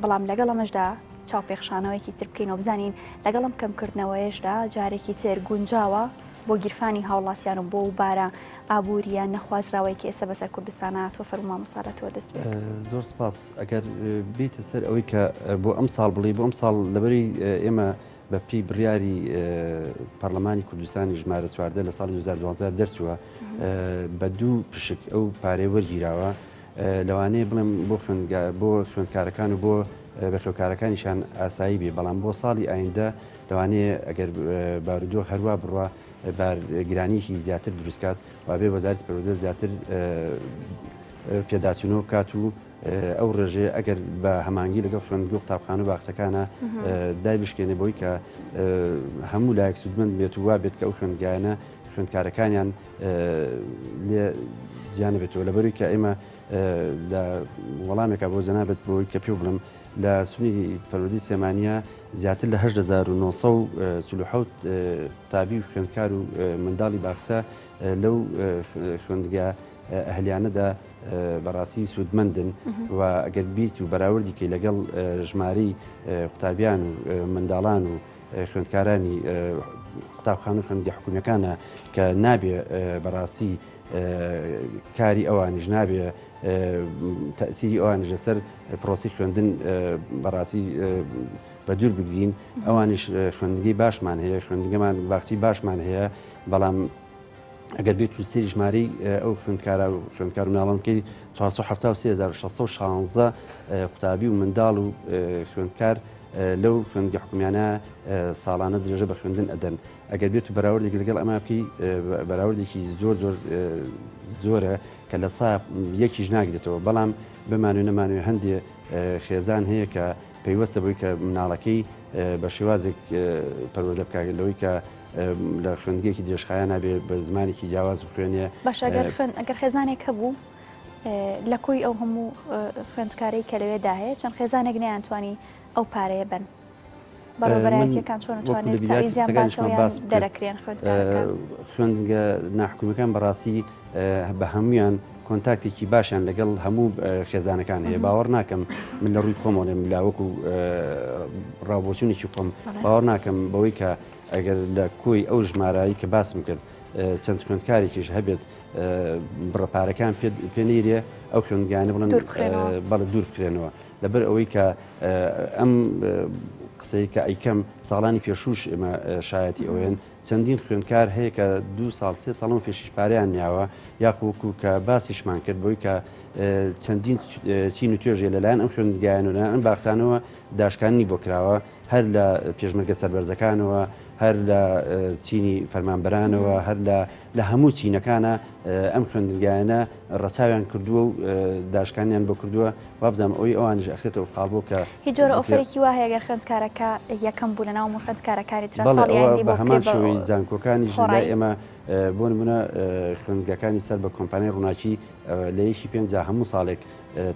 بەڵام لەگەڵ ئەمەشدا چاوپێخشانەوەیکی تر بکەینەوە بزانین لەگەڵ ئەم کەمکردنەوەیشدا جارێکی تر گونجاوە بۆ گیرفانی هاوڵاتیان و بۆ بارە ئابوووریان نەخوازراوەیەکی ئێستا بەسەر کوردستانە تۆ فەرمووە مەساڵەتەوە دەست بێت. زۆر سپاس. ئەگەر بیتە سەر ئەوەی کە بۆ ئەم ساڵ بڵی بۆ ئەم ساڵ لەبەری ئێمە بە پێی بڕیاری پەرلەمانی کوردستانی ژمارە 14 لە ساڵی 2012 دەرچووە بە دوو پشک ئەو پارەی وەرگیراوە لەوانەیە بڵێم بۆ خوێندکارەکان و بۆ بەخێوکارەکانیشان ئاسایی بێ. بەڵام بۆ ساڵی ئایندە لەوانەیە ئەگەر بارودۆخ هەروە بڕوە بارگرانیەکی زیاتر دروستکات و بێ وەزارەتی پەروەردە زیاتر پێداچوونەوە بکات و ئەو ڕێژێ ئەگەر بە هەمانگی لەگەڵ خوێندنگە و قوتابخانە و باخچەکانە دای بشکێنێ بۆی کە هەموو لایەک سودمەند بێت و وا بێت کە ئەو خوێندگایانە خوێندکارەکانیان لێ جیانە بێتەوە. لەبەروی کە ئێمە لە وەڵامێکە بۆ جەنابەت بۆی کە پێ بڵم لە سونی پەروەردەی سێمانیە زیاتر لە 8947 تابی و خوێندکار و منداڵی باخچە لەو خوێندگە ئەهلیانەدا بەڕاستی سوودمەندن و ئەگەر بیت و بەراوردی کەی لەگەڵ ژمارەی قوتابیان و منداڵان و خوێندکارانی قوتابخانە و خوێندنگە حکوومیەکانە کە نابێ بەڕاستی کاری ئەوانیش نابێ تەسیری ئەوانش لەسەر پرۆسی خوێندن بەڕاستی بە دوور بگرین ئەوانش خوێندنگی باشمان هەیە خوێندنگەمان باختی باشمان هەیە بەڵام ئەگەر بێت و سێری ژمارەی ئەو خوێندکارە و خوێندکار و ناڵەمکەی 476 قوتابی و منداڵ و خوێندکار لەو خوێندنگە حکومیانە ساڵانە درێژە بە خوێندن ئەدەن ئەگەر بێت و بەراوردێک لەگەڵ ئەمە بکەی بەراوردێکی زۆر زۆرە کە لە سا یەکیش ناگرێتەوە بەڵام بمانوێ نەمانوێ هەندێ خێزان هەیە کە پەیوەستە بۆی کە مناڵەکەی بە شێوازێک پەروەردە بکات لەوەی کە لە خوێندگەیەکی درێژخایە نابێت بە زمانێکی جیاواز بخوێنێ باش ئەگەر خێزانێک هەبوو لە کۆی ئەو هەموو خوێندکارەی کە لەوێدا هەیە چەند خێزانێک نەیانتوانی ئەو پارەیە بن بەڕێبەرایەتیەکان چۆن نتوانێت تاویزیان باشەوەیان دەرەکرێن خوێندنگە ناحکومیەکان بەڕاستی بە هەمویان کۆنتاکتێکی باشیان لەگەڵ هەموو خێزانەکان هەیە باوەڕ ناکەم من لە ڕووی خۆمەڵێم لاوەکو ڕاوبۆچوونێکی خۆم باوەڕ ناکەم بەوەی کە ئەگەر لە کۆی ئەو ژمارایی کە باسم کرد چەند خوێندکارێکیش هەبێت بڕەپارەکان پێنیرێ ئەو خوێندگانە بڵێن بەڵە دوور بکرێنەوە لەبەر ئەوەی کە ئەم قسەی کە ئەیکەم ساڵانی پێشوش ئێمە شایەتی ئەوێن چەندین خوێندکار هەیە کە 2 ساڵ 3 ساڵ پێشیش پارەیان نیاوە یاخوکو کە باسیشمان کرد بۆی کە چەندین چین و توێژێ لەلایەن ئەم خوێندگایان و ئەم باخچانەوە داشکانی بۆ کراوە هەر لە پێشمەرگە سەربەرزەکانەوە هەر لە چینی فەرمانبەرانەوە هەر لە هەموو چینەکانە ئەم خوێندنگایانە ڕەچاویان کردووە و داشکانیان بۆ کردووە وابزانام ئەوی ئەوانش ئەخرێتەوە قاڵبۆ کە هیچ جۆرە ئۆفرێکی وا هەیە گەر خوێندکارەکە یەکەم بوو لە ناو خوێندکارەکانی ترا بە هەمان شێوەی زانکۆکانی ژلای ئێمە بۆ نمونە خوێندگەکانی سەر بە کۆمپانیای ڕووناکی لە یەکی پێنج هەموو ساڵێک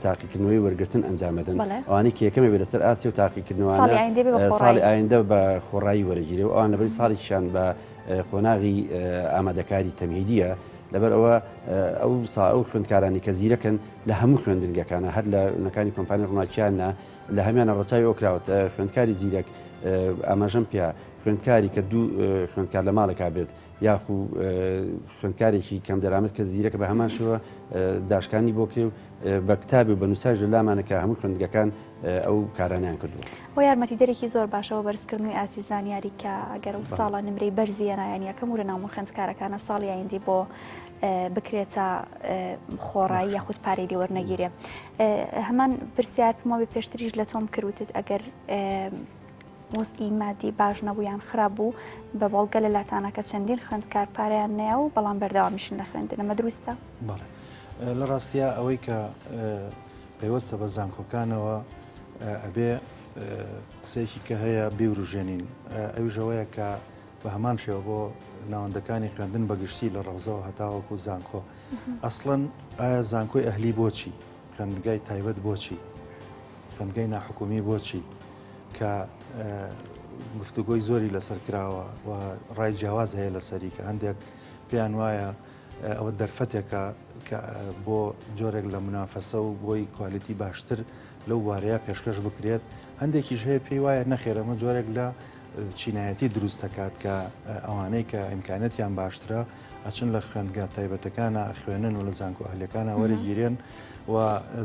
تاقیکردنەوەی وەرگرتن ئەنجامەدەن ئەوانەی کە یەکەمە بێت لەسەر ئاسی و تاقیکردنەوەانە ساڵی ئایندە بە خۆڕایی وەرەگیرێ و ئەوان لەبەری ساڵێکیشان بە قۆناغی ئامادەکاری تەمهیدیە لەبەر ئەو خوێندکارانی کە زیرەکەن لە هەموو خوێندنگەکانە هەر لە نەکانی کۆمپانیای ڕووناکییانە لە هەمیانە ڕەچاوی ئۆکراوت خوێندکاری زیرەک ئاماژەم پێ خوێندکاری کە دوو خوێندکار لە ماڵێکا بێت یاخو خوێندکارێکی کەم دەرامەت کە زیرەکە بە هەمان شەوە داشکانی بۆ کرێ و بە کتابی و بە نووساژ لە لامانەکە هەموو خوێندگەکان ئەو کارانیان کردووە بۆ یارمەتیدەرێکی زۆر باشەوە بەرزکردنەوەی ئاسی زانیاری کە ئەگەر و ساڵە نمرەی بەرزیەنایەن یەکەم و لە ناو خوێندکارەکانە ساڵی ئایندی بۆ بکرێتە خۆڕایی یاخود پارەی لێوەرنەگیرێ هەمان پرسیار پێمەوە پێشتریش لە تۆم کردوتت ئەگەر وەزئی مادی باش نەبوویان خراپ بوو بە بەڵگە لە لاتانەکە چەندین خوێندکار پارەیان نەیە و بەڵام بەردەوامیشن لە خوێندن ئەمە دروستە؟ بەڵێ لە ڕاستیە ئەوەی کە پێوەستە بە زانکۆکانەوە ئەبێ قسەیەکی کە هەیە بیوروژێنین ئەوژەوەیە کە بە هەمان شێوە بۆ ناوەندەکانی خوێندن بەگشتی لە ڕەوزەوە هەتاوەکو زانکۆ ئەسڵەن ئایا زانکۆی ئەهلی بۆچی خوێندگای تایبەت بۆچی خوێندگای ناحکومی بۆچی کە گفتوگۆی زۆری لەسەر کراوە و ڕای جیاواز هەیە لەسەری کە هەندێک پێیان وایە ئەوە دەرفەتێکە کە بۆ جۆرێک لە منافەسە و بۆی کوالیتی باشتر لەو وارەیە پێشکەش بکرێت هەندێکیش هەیە پێی وایە نەخێرەمە جۆرێک لە چینایەتی دروست دەکات کە ئەوانەی کە ئیمکانەتیان باشترە ئەچن لە خوێندگە تایبەتەکانە خوێنن و لە زانکۆ ئەهلەکانە وەرەگیرێن و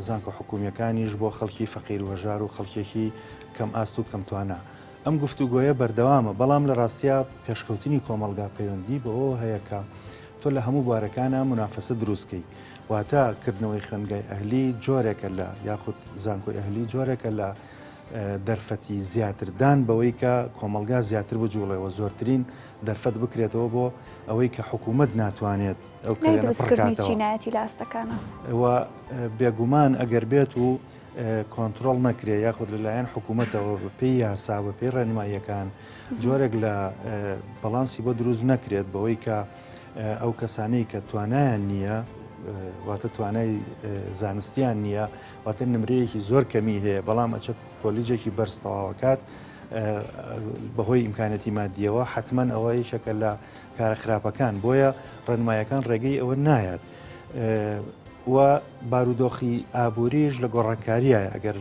زانکۆ حکومیەکانیش بۆ خەڵکی فەقیر و هەژار و خەڵکێکی کەم ئاست و کەم توانە ئەم گفتوگۆیە بەردەوامە بەڵام لە ڕاستیە پێشکەوتنی کۆمەلگا پەیوەندی بەوە هەیە کە تۆ لە هەموو بارەکانە منافەسە دروستکەی واتە کردنەوەی خوێندگای ئەهلی جۆرێکە لە یاخود زانکۆی ئەهلی جۆرێکە لە دەرفەتی زیاتردان بەوەی کە کۆمەلگا زیاتر بجوڵێەوە زۆرترین دەرفەت بکرێتەوە بۆ ئەوەی کە حکوومەت ناتوانێت ئەو چینایەتی لاستەکانە بێگومان ئەگەر بێت و کۆنتترۆل نەکرێ یاخود لەلایەن حکوومەتەوە بە پێی یاسا بە پێی ڕێنماییەکان جۆرێک لە بەڵانسی بۆ دروست نەکرێت بەوەی کە ئەو کەسانەی کە توانایان نییە واتە توانای زانستیان نییە واتە نمرەیەکی زۆر کەمی هەیە بەڵام ئەچە کۆلیجێکی بەرزتەواوەکات بەهۆی ئیمکانەتی مادیەوە حتمما ئەوە یەکێکە لە کارە خراپەکان بۆیە ڕێنمایەکان ڕێگەی ئەوە نایەت و بارودۆخی ئابووریش لە گۆڕانکاریە ئەگەر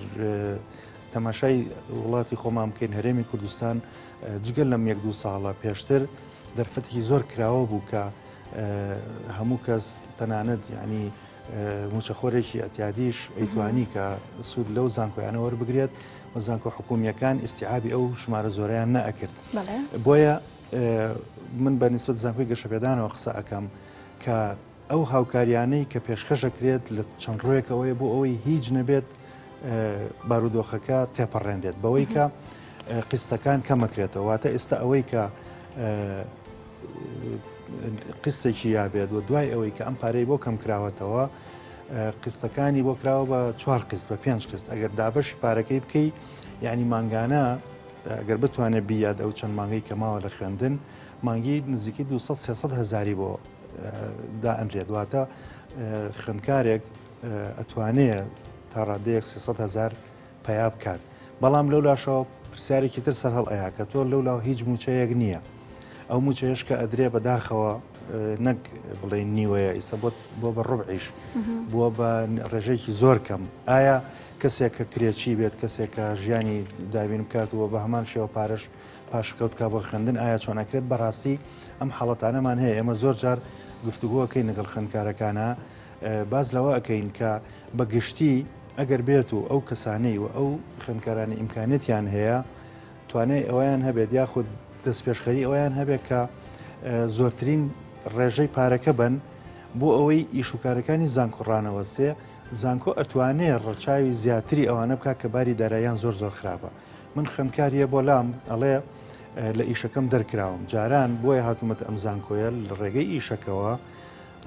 تەماشای وڵاتی خۆمان بکەین هەرێمی کوردستان جگەل لەم 1-2 ساڵە پێشتر دەرفەتێکی زۆر کراوە بوو کە هەموو کەس تەنانەت ینی موچەخۆرێکی ئەتیادیش ئەیتوانی کە سوود لەو زانکۆیانە وەربگرێت و زانکۆ حکوومیەکان ئیسیعابی ئەو ژمارە زۆریان نەئەکرد. بۆیە من بە نسبەت زانکۆی گەشەپێدانەوە قسە ئەەکەم کە ئەو هاوکاریانەی کە پێشکەشەکرێت لە چەند ڕۆیەکەوەی بۆ ئەوەی هیچ نەبێت بارودۆخەکە تێپەڕێنرێت بەوەی کە قستەکان کەمەکرێتەوە واتە ئێستا ئەوەی کە قستێکی یابێت و دوای ئەوەی کە ئەم پارەی بۆ کەم کراوەتەوە قستەکانی بۆ کراوە بە 4 قست بە 5 قست ئەگەر دابەشی پارەکەی بکەی یعنی مانگانە ئەگەر بتوانێت بیاد ئەو چەند مانگەی کەماوە لە خوێندن مانگی نزیکی 200-300 هزاری بۆ دائەنرێت واتە خوێندکارێک ئەتوانێت تا ڕادەیەک 300 هزار پیا بکات بەڵام لەو لاشەوە پرسیارێکی تر سەر هەڵ ئەیا کە تۆ لەو لاو هیچ موچەیەک نییە ئەو موچەیەش کە ئەدرێ بەداخەوە نەک بڵێ نیوەیە ئیسە بۆ بە ڕوبعیش بووە بە ڕێژەیەکی زۆر کەم ئایا کەسێک کە کرێچی بێت کەسێک کە ژیانی دابین بکاتەوە بە هەمان شێوە پارەش پاشکەوتکە بۆ خوێندن ئایا چۆنەکرێت بەڕاستی ئەم حاڵەتانەمان هەیە ئێمە زۆر جار گفتوگۆکەی لەگەڵ خوێندکارەکانە باز لەوە ئەەکەین کە بەگشتی ئەگەر بێت و ئەو کەسانەی و ئەو خوێندکارانی ئیمکانێتیان هەیە توانای ئەویان هەبێت یاخود دەست پێشخەری ئەویان هەبێت کە زۆرترین ڕێژەی پارەکە بن بۆ ئەوەی ئیشوکارەکانی زانکۆڕانەوەستێ زانکۆ ئەتوانێت ڕەچاوی زیاتری ئەوانە بکات کە باری داراییان زۆر خراپە من خوێندکاریە بۆ لام ئەڵێ لە ئیشەکەم دەرکراوم جاران بۆیە هاتوومەت ئەم زانکۆیە لە ڕێگەی ئیشەکەەوە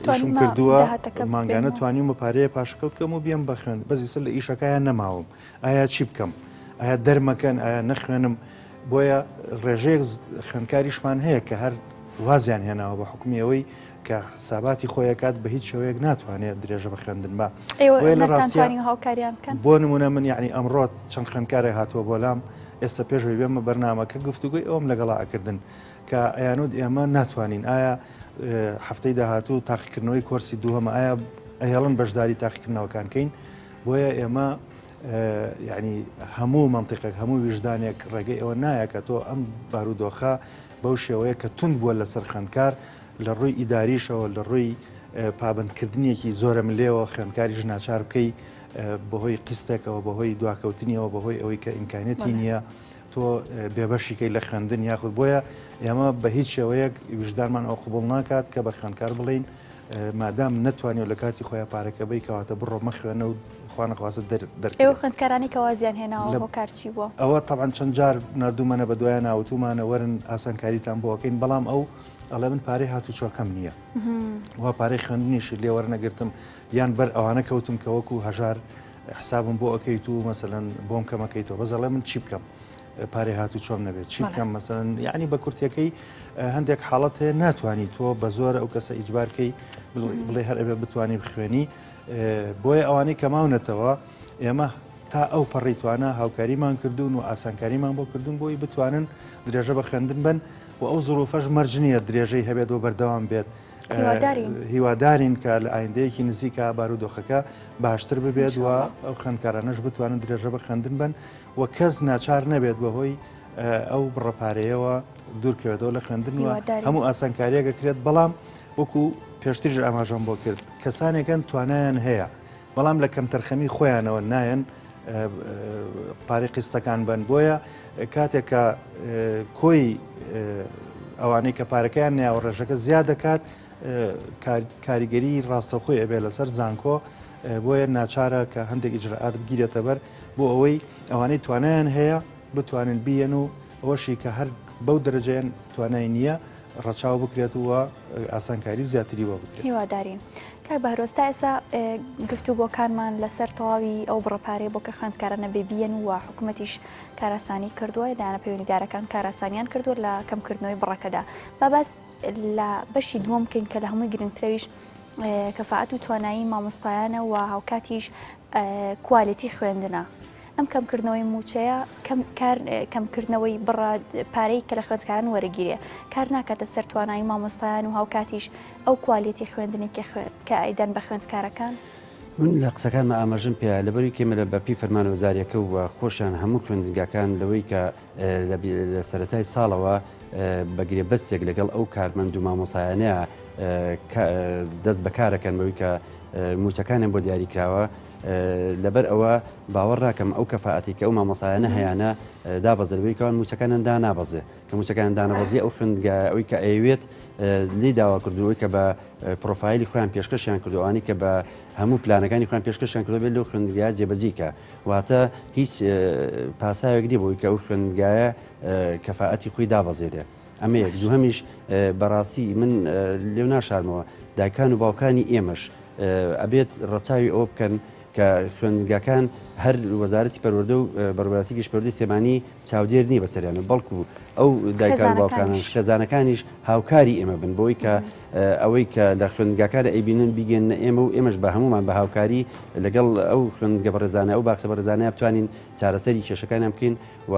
ئیشم کردووە ماگانە توانیم و پارەیە پاشکەوتکەم و بێم بەخێن بەزیسە لە ئیشەکەیان نەماوم ئایا چی بکەم ئایا دەرمەکەن ئایا نەخوێنم بۆیە ڕێژەیەک خوێندکاریشمان هەیە کە هەر وازیان هێناوە بە حکومی ئەوەی کە حساباتی خۆیەکات بە هیچ شێوەیەک ناتوانێت درێژە بە خوێندن بە بۆ نمونە من یعنی ئەمڕۆ چەند خوێندکارێک هاتووە بۆ لام ئێستا پێشەوەی بێمە بەرنامەکە گفتوگوی ئەوم لەگەڵاکردن کە ئەیانود ئێمە ناتوانین ئایا هەفتەی داهاتوو تاقیکردنەوەی کۆرسی دووهەمە ئایا ئەهێڵن بەشداری تاقیکردنەوەکان کەین بۆیە ئێمە یعنی هەموو منطقێک هەموو ویژدانێک ڕێگەی ئەوە نایە کە تۆ ئەم بارودۆخە بەو شێوەیە کە تون بووە لەسەر خوێندکار لە ڕووی ئیداریشەوە لە ڕووی پابندکردنیەکی زۆرە ملێەوە خوێندکاریش ناچار بکەی بەهۆی قستێکەوە بەهۆی دواکەوتنیەوە بەهۆی ئەوەی کە ئیمکانێتی نییە تۆ بێبەشیکەی لە خوێندن یاخود بۆیە ئێمە بە هیچ شێوەیەک ویژدانمان ئەو قبول ناکات کە بە خوێندکار بڵین مادام نەتوانێت لە کاتی خۆیان پارەکە بی کەواتە بڕۆ مەخوێنە و خوانەخوازت ئێوە خوێندکارانی کەوازیان هێناوە بۆ کارچی بووە ئەوە تەعاان چەند جار نردوومەنە بە دوایان ناوتومانە وەرن ئاسانکاریتان بۆەکەین بەڵام ئەو ئەڵێ من پارەی هاتوچۆکەم نییە وا پارەی خوێندنیشی لێ وەرنەگرتم یان بەر ئەوانە کەوتم کە وەکو هەژار حسابم بۆ ئەەکەیت و مەسەن بۆم کەمەکەیتەوە بەزەڵێ من چی بکەم پارەی هاتو چۆم نەبێت چی بکەم مەسەن یعنی بە کورتەکەی هەندێک حاڵەت هەیە ناتوانانی تۆ بە زۆر ئەو کەسە ئیجبارکەی بڵێ هەر ئەبێ بتوانانی بخوێنی بۆیە ئەوانەی کەماونەتەوە ئێمە تا ئەو پەڕیتوانە هاوکاریمان کردوون و ئاسانکاریمان بۆ کردوون بۆی بتوانن درێژە بە خوێندن بن و ئەو زڵوفەش مەرجنیە درێژەی هەبێت و بەردەوام بێت هیوادارین کە لە ئایندەیەکی نزیکە بارودۆخەکە باشتر ببێت و ئەو خوێندکارانەش بتوانن درێژە بە خوێندن بن و کەس ناچار نەبێت بەهۆی ئەو بڕەپارەیەوە دوورکەوێتەوە لە خوێندن و هەموو ئاسانکاریەکەکرێت بەڵام وەکو پێشتریش ئاماژەم بۆ کرد کەسانێکن توانایان هەیە بەڵام لە کەم تەرخەمی خۆیانەوە نایەن پارەی قستەکان بن بۆیە کاتێک کە کۆی ئەوانەی کە پارەکەیان نیاوە ڕێژەکە زیاد دەکات کاریگەری ڕاستەخۆی ئەبێ لەسەر زانکۆ بۆیە ناچارە کە هەندێک ئیجرعات بگیرێتە بەر بۆ ئەوەی ئەوانەی توانایان هەیە بتوانن بیەن و ئەوەشی کە هەر بەو دەرەجەیان توانای نییە ڕەچاو بکرێتەوە ئاسانکاری زیاتری بۆ بکرێت هیوادارین کاک بەهرۆستا ئێستا گفتوگۆکانمان لەسەر تەواوی ئەو بڕەپارەی بۆ کە خوێندکارانە بێبیەن و حکوومەتیش کاراسانی کردووە لایەنە پەیوەندیدارەکان کاراسانیان کردووە لە کەمکردنەوەی بڕەکەدا بابەس لە بەشی دووەم بکەین کە لە هەمووی گرنگترەویش کەفاعەت و توانایی مامۆستایانە و هاوکاتیش کوالیتی خوێندنە ئەم کەمکردنەوەی موچەیە کەمکردنەوەی پارەی کە لە خوێندکاران وەرەگیرێ کار ناکاتە سەر توانایی مامۆستایان و هاوکاتیش ئەو کوالیتی خوێندنی کە ئەیدەن بە خوێندکارەکان من لە قسەکانمە ئاماژم پێ لەبەری کێمە لە بەپی فەرمان وەزاریەکە و خۆشیان هەموو خوێندنگاکان لەوەی کە لە سەرەتای ساڵەوە بەگرێ بەستێک لەگەڵ ئەو کارمەند و مامۆسایانەیە دەست بەکارەکەن بەوەی کە موچەکانیان بۆ دیاریکراوە لەبەر ئەوە باوەڕ ڕاکەم ئەو کەفاعەتی کە ئەو مامۆسایانە هەیەە دابەزەوەی کەوان موچەکانیان دانابەزێ کە موچەکان دانەبەزی ئەو خوێندنگا ئەوەی کە ئەوێت لی داوا کردوەوەی کە بە پرۆفایلی خۆیان پێشکەشیان کردوانی کە بە هەموو پلانەکانی خۆیان پێشکەشیان کردو بێت لەو خوێندنگا جێبەجێکە واتە هیچ پاساوێک دی بۆی کە ئەو خوێندنگایە کەفاعەتی خۆی دابەزێرێ ئەمە یەک دووهەمیش بەڕاستی من لێو ناشارمەوە دایکان و باوکانی ئێمەش ئەبێت ڕەچاوی ئەوە بکەن کە خوێندنگاکان هەر وەزارەتی پەروەردە و بەڕێوەبەتی گشتپەروەردەی سێمانی چاودێر نی بەسەریانە بەڵکو ئەو دایکان و باوکانش خێزانەکانیش هاوکاری ئێمە بن بۆی کە ئەوەی کە لە خوێندنگاکان ئەیبینن بیگەنە ئێمە و ئێمەش بە هەمومان بە هاوکاری لەگەڵ ئەو خوێندنگە بەڕێزانە ئەو باخچە بەڕێزانەیە بتوانین چارەسەری کێشەکانیان بکەین و